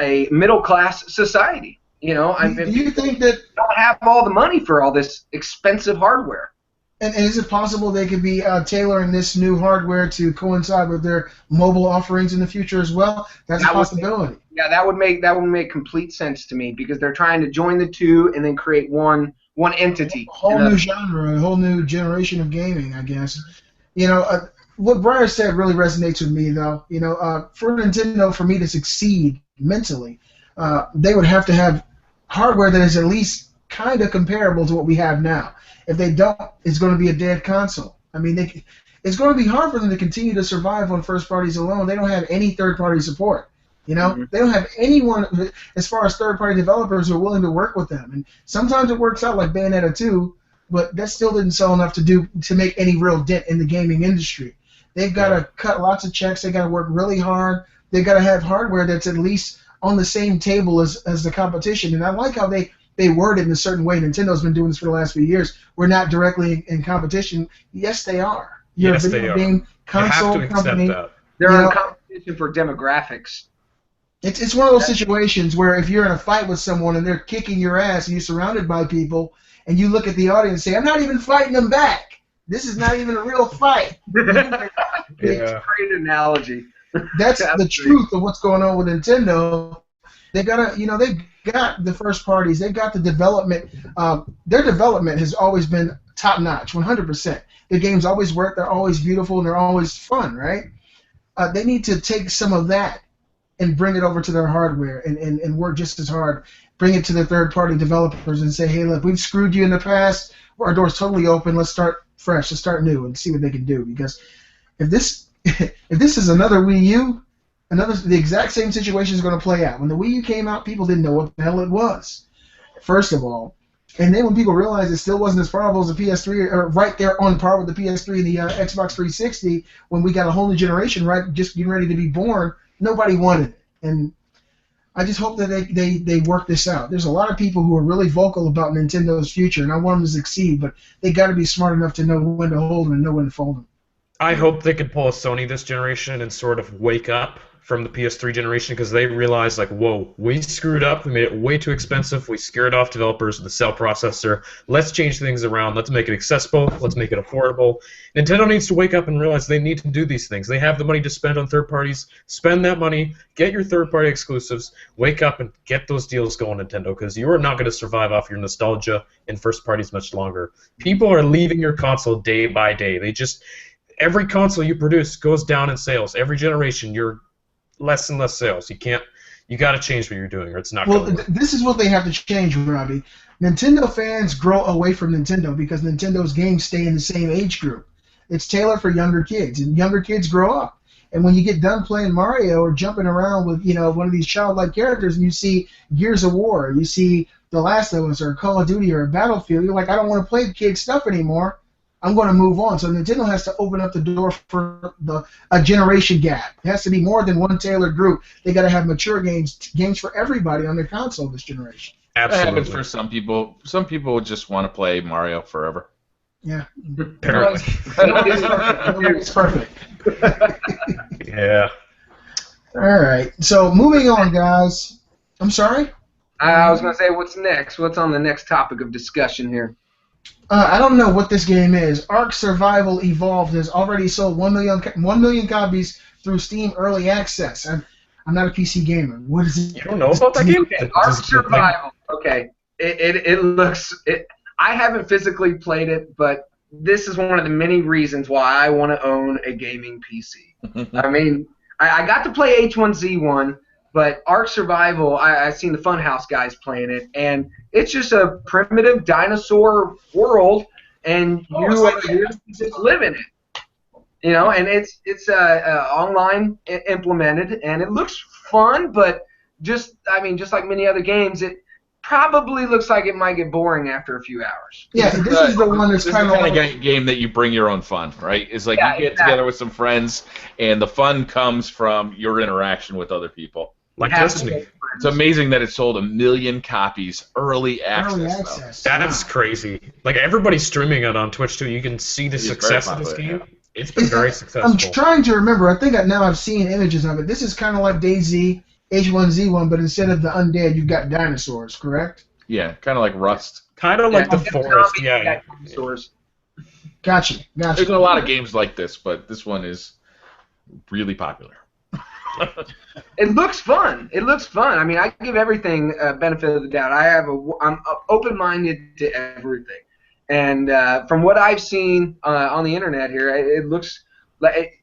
middle class society. Do you think that don't have all the money for all this expensive hardware? And is it possible they could be tailoring this new hardware to coincide with their mobile offerings in the future as well? That's a possibility. That would make complete sense to me because they're trying to join the two and then create one entity. A whole new genre, a whole new generation of gaming, I guess. What Briar said really resonates with me, though. For Nintendo, for me to succeed mentally, they would have to have hardware that is at least kind of comparable to what we have now. If they don't, it's going to be a dead console. I mean, it's going to be hard for them to continue to survive on first parties alone. They don't have any third-party support. They don't have anyone as far as third-party developers who are willing to work with them. And sometimes it works out like Bayonetta 2, but that still didn't sell enough to make any real dent in the gaming industry. They've got to cut lots of checks. They've got to work really hard. They've got to have hardware that's at least on the same table as the competition. And I like how they word it in a certain way. Nintendo's been doing this for the last few years. We're not directly in competition. Yes, they are. You're a video game console company. They're in competition for demographics. It's one of those situations where if you're in a fight with someone and they're kicking your ass and you're surrounded by people and you look at the audience and say, I'm not even fighting them back. This is not even a real fight. It's a great analogy. That's the truth of what's going on with Nintendo. They got they've got the first parties. They've got the development. Their development has always been top notch, 100%. The games always work. They're always beautiful and they're always fun, right? They need to take some of that and bring it over to their hardware and work just as hard. Bring it to the third-party developers and say, hey, look, we've screwed you in the past. Our door's totally open. Let's start fresh. Let's start new and see what they can do. Because if this is another Wii U, the exact same situation is going to play out. When the Wii U came out, people didn't know what the hell it was, first of all. And then when people realized it still wasn't as powerful as the PS3, or right there on par with the PS3 and the Xbox 360, when we got a whole new generation just getting ready to be born, nobody wanted it. And I just hope that they work this out. There's a lot of people who are really vocal about Nintendo's future, and I want them to succeed, but they got to be smart enough to know when to hold them and know when to fold them. I hope they could pull a Sony this generation and sort of wake up from the PS3 generation, because they realized, like, whoa, we screwed up. We made it way too expensive. We scared off developers with the cell processor. Let's change things around. Let's make it accessible. Let's make it affordable. Nintendo needs to wake up and realize they need to do these things. They have the money to spend on third parties. Spend that money. Get your third-party exclusives. Wake up and get those deals going, Nintendo, because you are not going to survive off your nostalgia and first parties much longer. People are leaving your console day by day. Every console you produce goes down in sales. Every generation, you're less and less sales. You got to change what you're doing, or it's not going to work. This is what they have to change, Robbie. Nintendo fans grow away from Nintendo because Nintendo's games stay in the same age group. It's tailored for younger kids, and younger kids grow up. And when you get done playing Mario or jumping around with one of these childlike characters, and you see Gears of War, you see The Last of Us, or Call of Duty, or Battlefield, you're like, I don't want to play kid stuff anymore. I'm going to move on. So Nintendo has to open up the door for a generation gap. It has to be more than one tailored group. They got to have mature games for everybody on their console this generation. Absolutely. That happens for some people. Some people just want to play Mario forever. Yeah. Apparently. It's perfect. Yeah. All right. So moving on, guys. I'm sorry? I was going to say, what's next? What's on the next topic of discussion here? I don't know what this game is. Ark Survival Evolved has already sold 1 million copies through Steam Early Access. I'm not a PC gamer. What is it? You don't know about that game? Okay, Ark Survival. Okay. It looks... I haven't physically played it, but this is one of the many reasons why I want to own a gaming PC. I mean, I got to play H1Z1, but Ark Survival, I've seen the Funhouse guys playing it, and it's just a primitive dinosaur world, and you just live in it. And it's online implemented, and it looks fun, but just like many other games, it probably looks like it might get boring after a few hours. Yeah, this is the one that's kind of game that you bring your own fun, right? It's like you get together with some friends, and the fun comes from your interaction with other people. Like Destiny. It's amazing that it sold 1 million copies early access. That's crazy. Like, everybody's streaming it on Twitch too. You can see the success of this game. Yeah. It's been very successful. I'm trying to remember. I think now I've seen images of it. This is kind of like DayZ, H1Z1, but instead of the undead, you've got dinosaurs, correct? Yeah, kind of like Rust. Kind of like the forest, yeah. Dinosaurs. Gotcha. There's a lot of games like this, but this one is really popular. It looks fun. I mean, I give everything benefit of the doubt. I'm open-minded to everything, and from what I've seen on the internet here, it looks like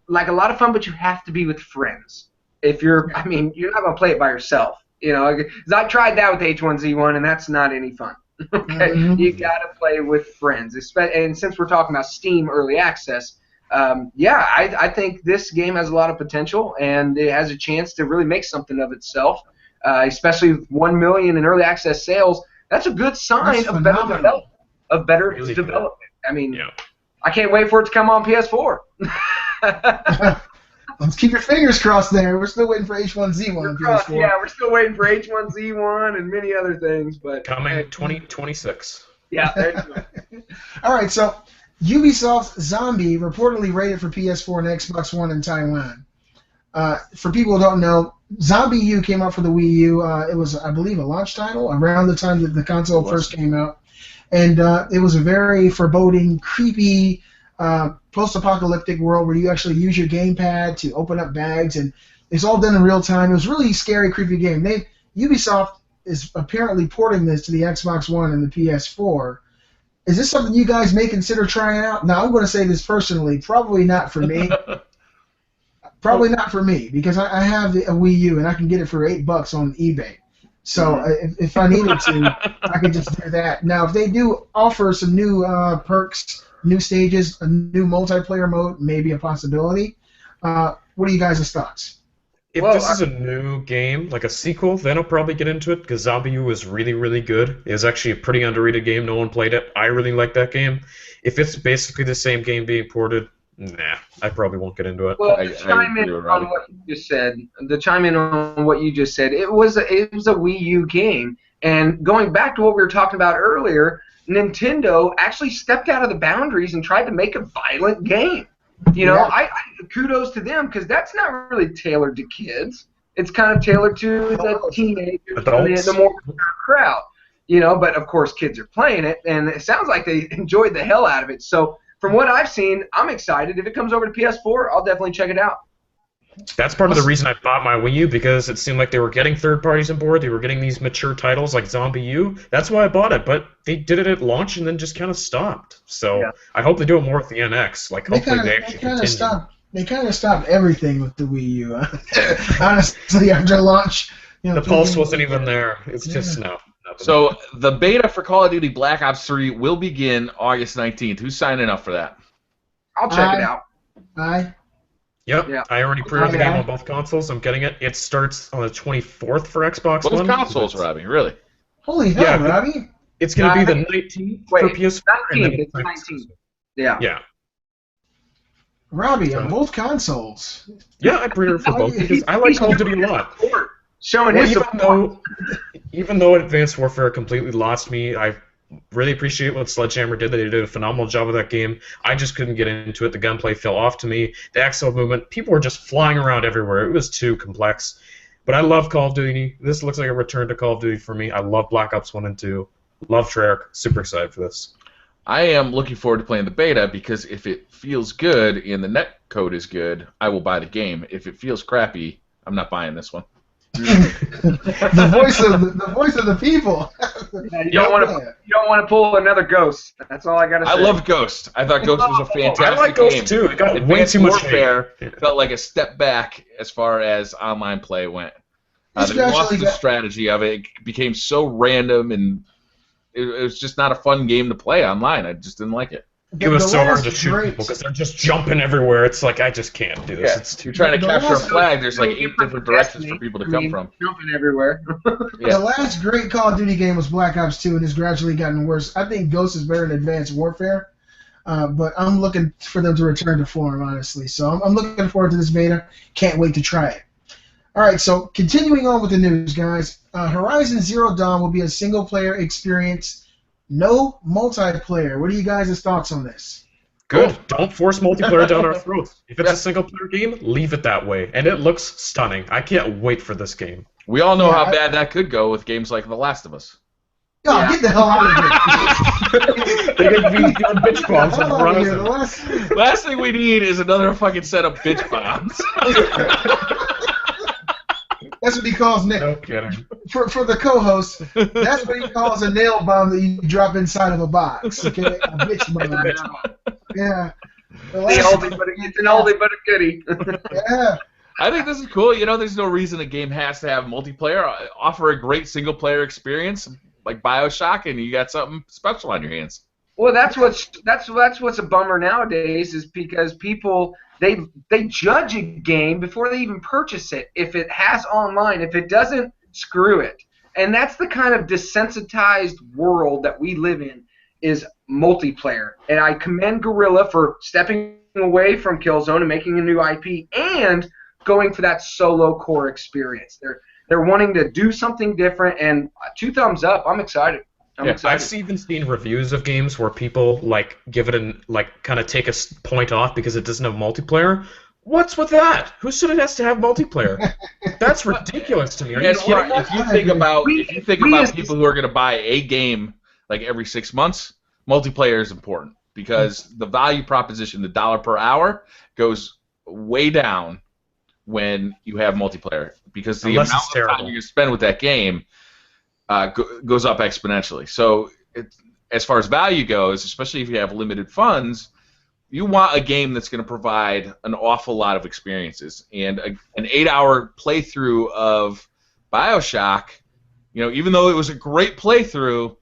a lot of fun. But you have to be with friends. You're not going to play it by yourself. 'Cause I tried that with H1Z1, and that's not any fun. Okay, You got to play with friends, and since we're talking about Steam Early Access. I think this game has a lot of potential, and it has a chance to really make something of itself, especially with 1 million in early access sales. That's a good sign of better development. I mean, I can't wait for it to come on PS4. Let's keep your fingers crossed there. We're still waiting for H1Z1 on PS4. Yeah, we're still waiting for H1Z1 and many other things. But coming 2026. Yeah, there you go. All right, so Ubisoft's Zombie reportedly rated for PS4 and Xbox One in Taiwan. For people who don't know, Zombie U came out for the Wii U. It was, I believe, a launch title around the time that the console first came out. And it was a very foreboding, creepy, post-apocalyptic world where you actually use your gamepad to open up bags, and it's all done in real time. It was a really scary, creepy game. Ubisoft is apparently porting this to the Xbox One and the PS4. Is this something you guys may consider trying out? Now, I'm going to say this personally. Probably not for me. Probably not for me, because I have a Wii U, and I can get it for $8 on eBay. So if I needed to, I could just do that. Now, if they do offer some new perks, new stages, a new multiplayer mode, maybe a possibility. What are you guys' thoughts? If this is a new game, like a sequel, then I'll probably get into it, because Zombie U was really, really good. It was actually a pretty underrated game. No one played it. I really like that game. If it's basically the same game being ported, Nah, I probably won't get into it. Well, to chime in on what you just said, it was a Wii U game, and going back to what we were talking about earlier, Nintendo actually stepped out of the boundaries and tried to make a violent game. You know, I kudos to them because that's not really tailored to kids. It's kind of tailored to the teenagers, the more crowd. You know, but of course kids are playing it, and it sounds like they enjoyed the hell out of it. So from what I've seen, I'm excited. If it comes over to PS4, I'll definitely check it out. That's part of the reason I bought my Wii U, because it seemed like they were getting third parties on board. They were getting these mature titles like Zombie U. That's why I bought it, but they did it at launch and then just kind of stopped. So I hope they do it more with the NX. Like, hopefully they actually continue. They kind of stopped everything with the Wii U. Honestly, after launch, you know, the pulse wasn't even there. It's just no. So the beta for Call of Duty Black Ops 3 will begin August 19th. Who's signing up for that? I'll check it out. Yep. I already pre-ordered the game on both consoles. I'm getting it. It starts on the 24th for Xbox One. Both consoles, Robbie, really? Holy hell, Robbie. It's going to be the 19th for PS4. 19th. It's 19th. Yeah. Robbie, on both consoles. Yeah, I pre-ordered for both because I like Call of Duty a lot. Showing his support. Even though Advanced Warfare completely lost me, I really appreciate what Sledgehammer did. They did a phenomenal job with that game. I just couldn't get into it. The gunplay fell off to me. The axle movement, people were just flying around everywhere. It was too complex. But I love Call of Duty. This looks like a return to Call of Duty for me. I love Black Ops 1 and 2. Love Treyarch. Super excited for this. I am looking forward to playing the beta because if it feels good and the net code is good, I will buy the game. If it feels crappy, I'm not buying this one. the voice of the people. You don't want to pull another Ghost. That's all I gotta say. I loved Ghost. I thought Ghost was a fantastic game. I like Ghost too. It got way too much Warfare felt like a step back as far as online play went. They lost the strategy of it. It became so random, and it was just not a fun game to play online. I just didn't like it. It was so hard to shoot people because they're just jumping everywhere. It's like, I just can't do this. Yeah, it's you're trying to capture a flag. There's like 8 different directions for people to come from. Jumping everywhere. The last great Call of Duty game was Black Ops 2, and it's gradually gotten worse. I think Ghost is better than Advanced Warfare, but I'm looking for them to return to form, honestly. So I'm looking forward to this beta. Can't wait to try it. All right, so continuing on with the news, guys. Horizon Zero Dawn will be a single-player experience. No multiplayer. What are you guys' thoughts on this? Good. Don't force multiplayer down our throats. If it's a single-player game, leave it that way. And it looks stunning. I can't wait for this game. We all know how bad that could go with games like The Last of Us. Oh, get the hell out of here. They could be doing bitch bombs on Horizon. Last thing we need is another fucking set of bitch bombs. That's what he calls Nick. No kidding. For the co-host, that's what he calls a nail bomb that you drop inside of a box. Okay, a bitch bomb. Yeah. It's an oldie but a goodie. Yeah. I think this is cool. You know, there's no reason a game has to have multiplayer. Offer a great single-player experience like BioShock, and you got something special on your hands. Well, that's what's a bummer nowadays is because people they judge a game before they even purchase it. If it has online, if it doesn't, screw it. And that's the kind of desensitized world that we live in is multiplayer. And I commend Guerrilla for stepping away from Killzone and making a new IP and going for that solo core experience. They're wanting to do something different, and 2 thumbs up. I'm excited. I'm excited. I've even seen reviews of games where people like give it an kind of take a point off because it doesn't have multiplayer. What's with that? Who said it has to have multiplayer? That's ridiculous to me. If you think about people who are going to buy a game like every 6 months, multiplayer is important because the value proposition, the dollar per hour, goes way down when you have multiplayer because the amount of time you spend with that game goes up exponentially. So as far as value goes, especially if you have limited funds, you want a game that's going to provide an awful lot of experiences. And an 8-hour playthrough of BioShock, you know, even though it was a great playthrough,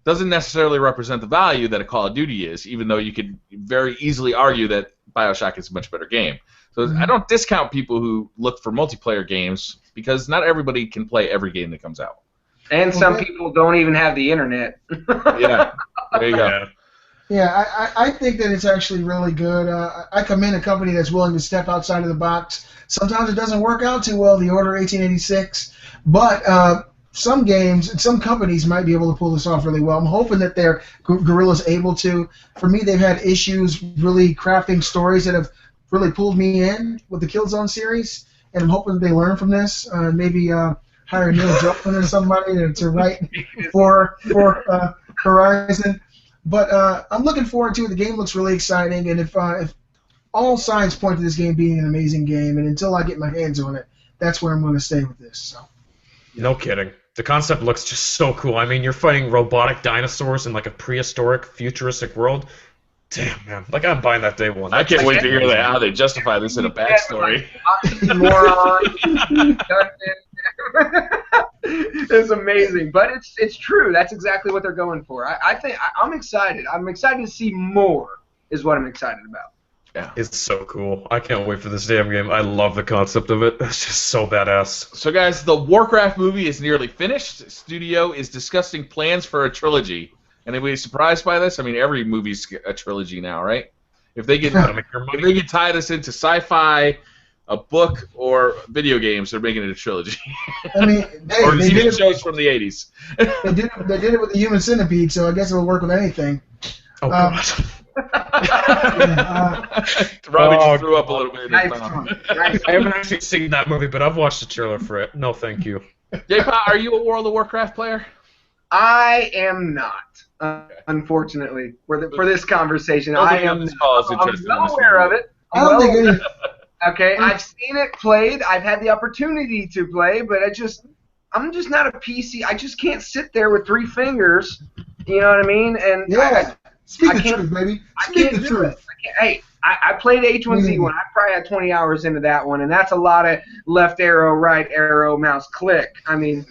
doesn't necessarily represent the value that a Call of Duty is, even though you could very easily argue that BioShock is a much better game. So I don't discount people who look for multiplayer games because not everybody can play every game that comes out. And some people don't even have the internet. Yeah, there you go. Yeah, I think that it's actually really good. I commend a company that's willing to step outside of the box. Sometimes it doesn't work out too well, the Order 1886, but some games and some companies might be able to pull this off really well. I'm hoping that Guerrilla's able to. For me, they've had issues really crafting stories that have really pulled me in with the Killzone series, and I'm hoping they learn from this. Maybe hire Neil Druckmann or somebody to write for Horizon. But I'm looking forward to it. The game looks really exciting, and if all signs point to this game being an amazing game, and until I get my hands on it, that's where I'm going to stay with this. So. No kidding. The concept looks just so cool. I mean, you're fighting robotic dinosaurs in like a prehistoric, futuristic world. Damn, man. Like, I'm buying that day one. I can't wait to hear how they justify this in a backstory. It's amazing, but it's true. That's exactly what they're going for. I'm excited. I'm excited to see more. Is what I'm excited about. Yeah, it's so cool. I can't wait for this damn game. I love the concept of it. It's just so badass. So, guys, the Warcraft movie is nearly finished. The studio is discussing plans for a trilogy. Anybody surprised by this? I mean, every movie's a trilogy now, right? If they can tie this into sci-fi, a book, or video games, they're making it a trilogy. I mean, or TV shows from the 80s. They did it with the Human Centipede, so I guess it'll work with anything. Oh, God. Robbie just threw up a little bit. Nice. I haven't actually seen that movie, but I've watched the trailer for it. No, thank you. JPOTT, are you a World of Warcraft player? I am not, unfortunately, for this conversation. I'm well aware of it. Okay, I've seen it played. I've had the opportunity to play, but I'm just not a PC. I just can't sit there with 3 fingers. You know what I mean? And yeah. Speak the truth, baby. Speak the truth. Hey, I played H1Z1. I probably had 20 hours into that one, and that's a lot of left arrow, right arrow, mouse click. I mean,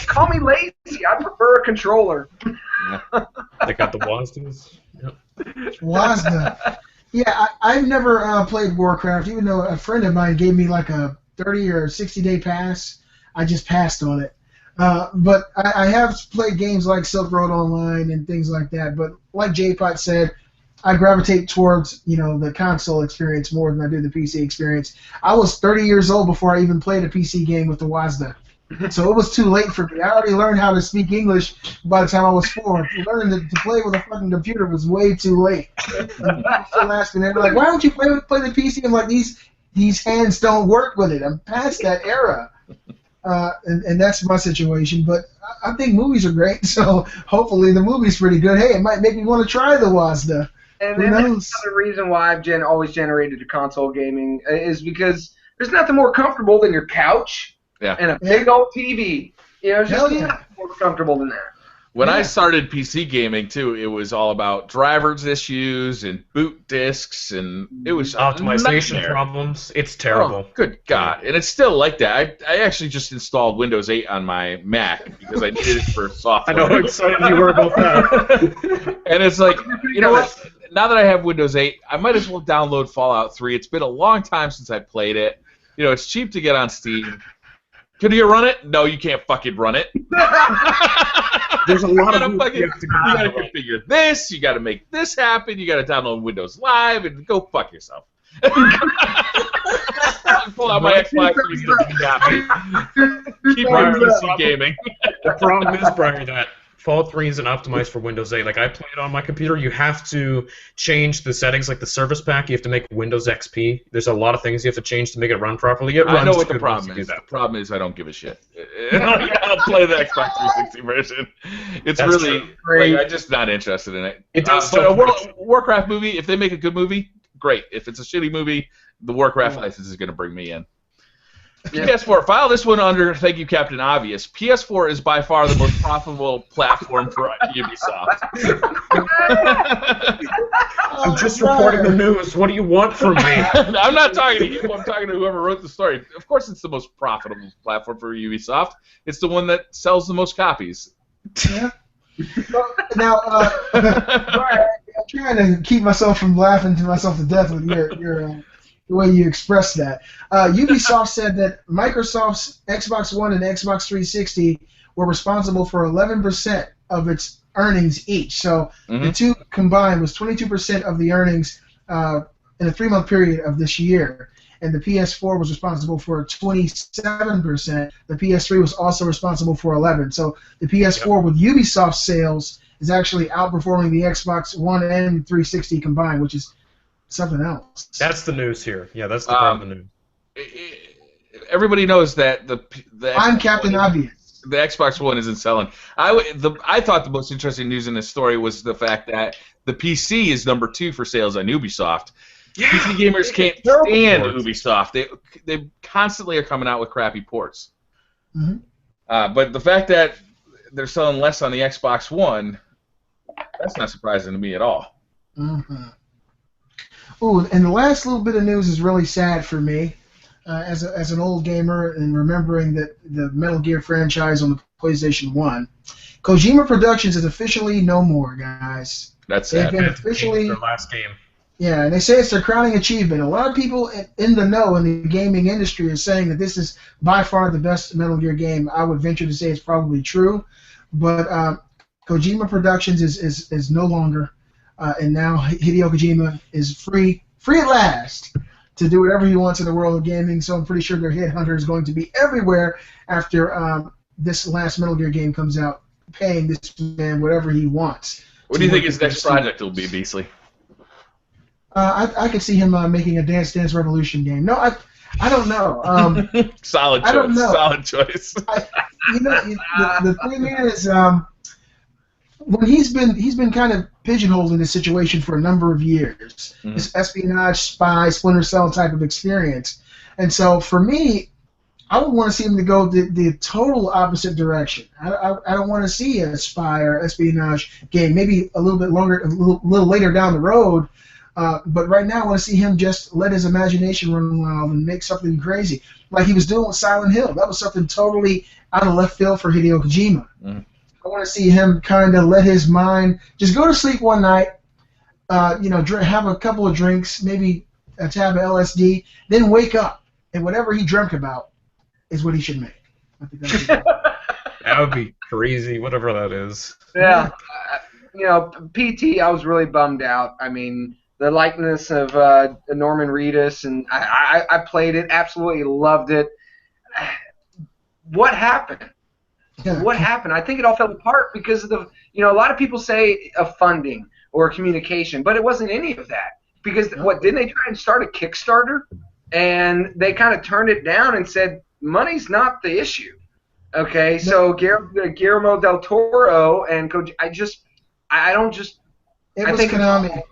call me lazy. I prefer a controller. They got the WASDs. Yep. WASD. Yeah, I've never played Warcraft, even though a friend of mine gave me like a 30 or 60-day pass. I just passed on it. But I have played games like Silk Road Online and things like that. But like JPOTT said, I gravitate towards the console experience more than I do the PC experience. I was 30 years old before I even played a PC game with the WASD. So it was too late for me. I already learned how to speak English by the time I was 4. Learning to play with a fucking computer was way too late. And people still asking, they're like, "Why don't you play the PC?" I'm like, these hands don't work with it. I'm past that era. And that's my situation. But I think movies are great, so hopefully the movie's pretty good. Hey, it might make me want to try the WASD. And that's another reason why I've always generated a console gaming is because there's nothing more comfortable than your couch. Yeah. And a big old TV. It's just nothing more comfortable than that. When I started PC gaming, too, it was all about drivers issues and boot disks, and it was optimization problems. It's terrible. Oh, good God. And it's still like that. I actually just installed Windows 8 on my Mac because I needed it for software. I know how excited you were about that. And it's like, you know what? Now that I have Windows 8, I might as well download Fallout 3. It's been a long time since I played it. It's cheap to get on Steam. Can you run it? No, you can't fucking run it. There's a lot of you gotta configure this. You gotta make this happen. You gotta download Windows Live and go fuck yourself. Pull out my Xbox so you can be happy. Keep on PC gaming. The problem is, Briar, that Fallout 3 isn't optimized for Windows 8. Like, I play it on my computer. You have to change the settings, like the service pack. You have to make Windows XP. There's a lot of things you have to change to make it run properly. I know what the problem is. The problem is I don't give a shit. I'll play the Xbox 360 version. That's really great. I'm just not interested in it. It does. But a Warcraft movie, if they make a good movie, great. If it's a shitty movie, the Warcraft license is going to bring me in. Yeah. PS4, file this one under, thank you, Captain Obvious. PS4 is by far the most profitable platform for Ubisoft. I'm just reporting the news. What do you want from me? I'm not talking to you. I'm talking to whoever wrote the story. Of course it's the most profitable platform for Ubisoft. It's the one that sells the most copies. Yeah. Now, I'm trying to keep myself from laughing to myself to death with your the way you expressed that. Ubisoft said that Microsoft's Xbox One and Xbox 360 were responsible for 11% of its earnings each. So the two combined was 22% of the earnings in a 3-month period of this year. And the PS4 was responsible for 27%. The PS3 was also responsible for 11%. So the PS4 with Ubisoft sales is actually outperforming the Xbox One and 360 combined, which is something else. That's the news here. Yeah, that's the part of the news. Everybody knows that the I'm Captain Obvious. The Xbox One isn't selling. I thought the most interesting news in this story was the fact that the PC is number 2 for sales on Ubisoft. Yeah, PC gamers can't stand Ubisoft. They constantly are coming out with crappy ports. But the fact that they're selling less on the Xbox One, that's not surprising to me at all. Ooh, and the last little bit of news is really sad for me. As an old gamer and remembering that the Metal Gear franchise on the PlayStation 1, Kojima Productions is officially no more, guys. That's sad. They've been officially their last game. Yeah, and they say it's their crowning achievement. A lot of people in the know in the gaming industry are saying that this is by far the best Metal Gear game. I would venture to say it's probably true, but Kojima Productions is no longer, and now Hideo Kojima is free at last to do whatever he wants in the world of gaming. So I'm pretty sure their headhunter is going to be everywhere after this last Metal Gear game comes out, paying this man whatever he wants. What do you think his next project will be, Beasley? I could see him making a Dance Dance Revolution game. No, I don't know. Solid choice. I don't know. Solid choice. The thing is, when he's been kind of pigeonholed in this situation for a number of years, this espionage, spy, Splinter Cell type of experience, and so for me, I would want to see him to go the total opposite direction. I don't want to see a spy or espionage game. Maybe a little bit longer, a little later down the road. But right now, I want to see him just let his imagination run wild and make something crazy, like he was doing with Silent Hill. That was something totally out of left field for Hideo Kojima. I want to see him kind of let his mind just go to sleep one night, have a couple of drinks, maybe a tab of LSD, then wake up, and whatever he dreamt about is what he should make. I think that would be that would be crazy, whatever that is. Yeah. PT, I was really bummed out. I mean, the likeness of Norman Reedus, and I played it, absolutely loved it. What happened? What happened? I think it all fell apart because of the, a lot of people say of funding or communication, but it wasn't any of that. Because didn't they try and start a Kickstarter? And they kind of turned it down and said, money's not the issue. Okay, so Guillermo del Toro and I think Konami.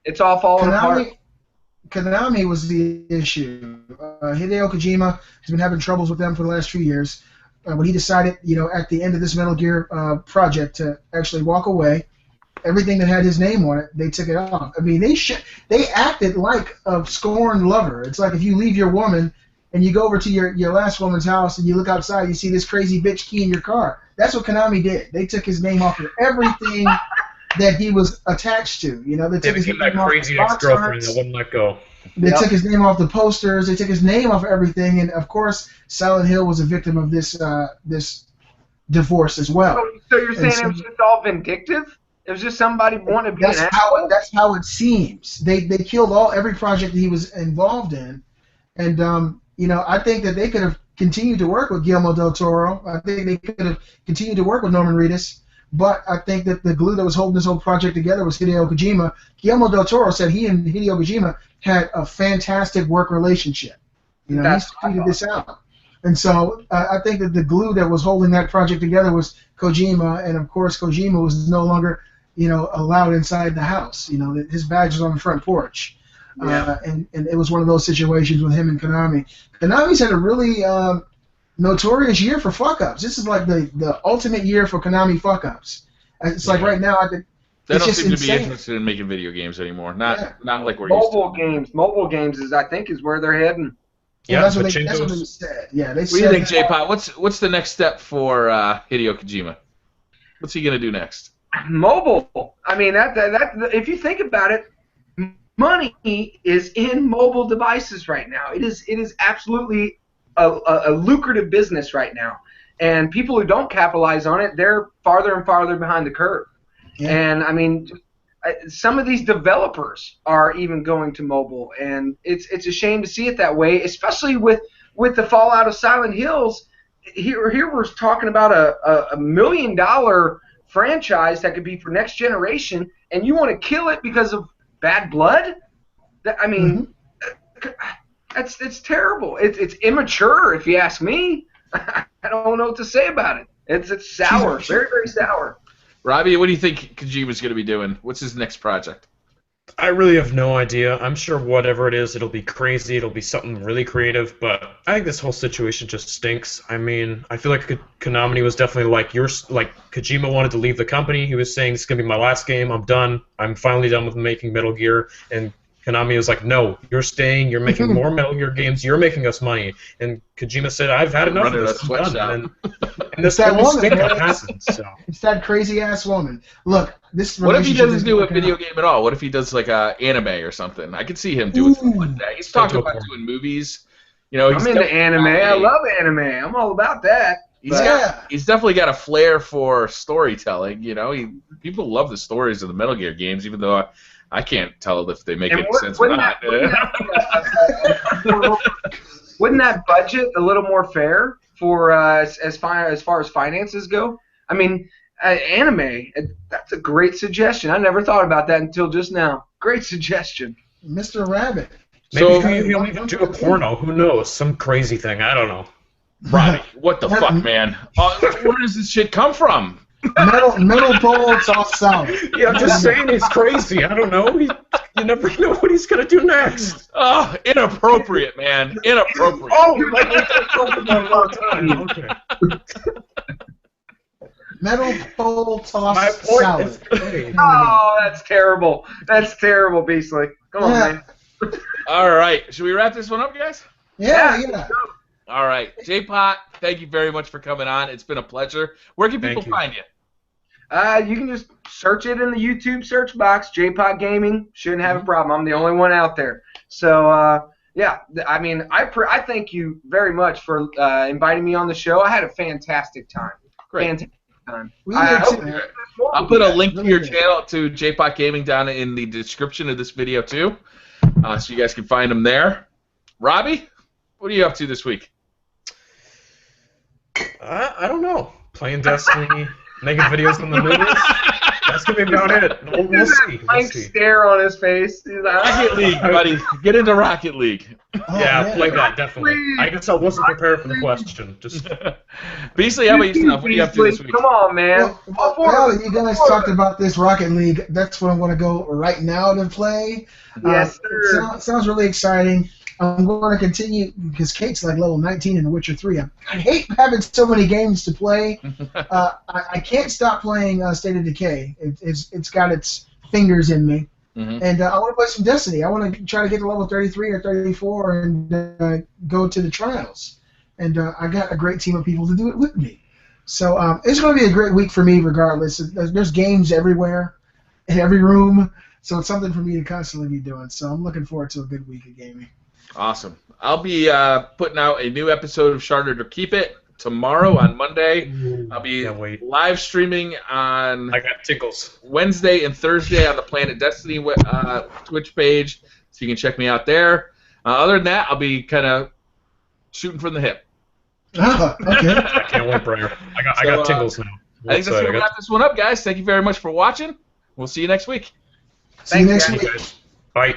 It's all falling apart. Konami was the issue. Hideo Kojima has been having troubles with them for the last few years. When he decided, at the end of this Metal Gear project to actually walk away, everything that had his name on it, they took it off. I mean, they acted like a scorned lover. It's like if you leave your woman and you go over to your last woman's house and you look outside, you see this crazy bitch key in your car. That's what Konami did. They took his name off of everything that he was attached to. They took his name that off crazy the box ex-girlfriend arts. that wouldn't let go. They took his name off the posters. They took his name off of everything, and of course, Silent Hill was a victim of this divorce as well. So you're saying it was just all vindictive? It was just somebody wanting to be an asshole? That's how it seems. They killed every project that he was involved in, and I think that they could have continued to work with Guillermo del Toro. I think they could have continued to work with Norman Reedus. But I think that the glue that was holding this whole project together was Hideo Kojima. Guillermo del Toro said he and Hideo Kojima had a fantastic work relationship. He tweeted this out. And so I think that the glue that was holding that project together was Kojima, and of course Kojima was no longer, allowed inside the house. His badge was on the front porch. And it was one of those situations with him and Konami. Konami's had a really notorious year for fuck-ups. This is like the ultimate year for Konami fuck-ups. It's like right now, they don't just seem insane. to be interested in making video games anymore. Not like we're mobile used to. games. Mobile games is where they're heading. Yeah, that's what they said. Yeah, what do you think, JPOTT? What's the next step for Hideo Kojima? What's he gonna do next? Mobile. I mean, that if you think about it, money is in mobile devices right now. It is absolutely a lucrative business right now, and people who don't capitalize on it, they're farther and farther behind the curve. Yeah. And I mean, some of these developers are even going to mobile, and it's a shame to see it that way, especially with the fallout of Silent Hills. Here we're talking about a $1 million franchise that could be for next generation, and you want to kill it because of bad blood? I mean, it's terrible. It's immature, if you ask me. I don't know what to say about it. It's sour, very, very sour. Robbie, what do you think Kojima's going to be doing? What's his next project? I really have no idea. I'm sure whatever it is, it'll be crazy. It'll be something really creative. But I think this whole situation just stinks. I mean, I feel like Konami was definitely like Kojima wanted to leave the company. He was saying, "This is gonna be my last game. I'm done. I'm finally done with making Metal Gear." And Konami was like, "No, you're staying. You're making more Metal Gear games. You're making us money." And Kojima said, "I've had enough of this. I'm done." And this whole stink happened. So. It's that crazy ass woman. Look, this. What if he doesn't do a video game at all? What if he does like a anime or something? I could see him doing something like that. He's talking about doing movies. You know, I'm into anime. I love anime. I'm all about that. He's definitely got a flair for storytelling. You know, people love the stories of the Metal Gear games, even though I can't tell if they make any sense or not. Wouldn't that budget a little more fair for as far as finances go? I mean, anime. That's a great suggestion. I never thought about that until just now. Great suggestion, Mr. Rabbit. Maybe he'll even do a porno. Who knows? Some crazy thing. I don't know. Robbie, what the fuck, man? Where does this shit come from? Metal pole soft sour. Yeah, I'm just saying he's crazy. I don't know. You never know what he's gonna do next. Oh, inappropriate, man. Inappropriate. Oh, like we talked about all the time. Okay. Metal pole tossed salad. Oh, that's terrible. That's terrible, Beasley. Come on, man. All right. Should we wrap this one up, guys? Yeah. All right. JPOTT, thank you very much for coming on. It's been a pleasure. Where can people find you? You can just search it in the YouTube search box, JPOTT Gaming. Shouldn't have a problem. I'm the only one out there. So, yeah, I mean, I thank you very much for inviting me on the show. I had a fantastic time. Great. Fantastic time. I'll put a link to your channel, to JPOTT Gaming, down in the description of this video, too, so you guys can find them there. Robbie, what are you up to this week? I don't know. Playing Destiny, making videos on the movies. That's gonna be about it. We'll see. Blank stare on his face. He's like, Rocket League, buddy. Get into Rocket League. Play that, definitely. I guess I wasn't prepared for the question. Just Beasley, how about yourself? What are you up to this week? Come on, man. Well, you guys talked about this Rocket League. That's what I'm going to go right now to play. Yes, sir. Sounds really exciting. I'm going to continue because Kate's like level 19 in The Witcher 3. I hate having so many games to play. I can't stop playing State of Decay. It's got its fingers in me. And I want to play some Destiny. I want to try to get to level 33 or 34 and go to the trials. And I got a great team of people to do it with me. So it's going to be a great week for me regardless. There's games everywhere, in every room. So it's something for me to constantly be doing. So I'm looking forward to a good week of gaming. Awesome. I'll be putting out a new episode of Sharded or Keep It tomorrow on Monday. I'll be live streaming on I got tickles. Wednesday and Thursday on the Planet Destiny Twitch page, so you can check me out there. Other than that, I'll be kind of shooting from the hip. Oh, okay. I can't wait, Briar. I got tingles now. I think that's going to wrap this one up, guys. Thank you very much for watching. We'll see you next week. See you next week. Bye.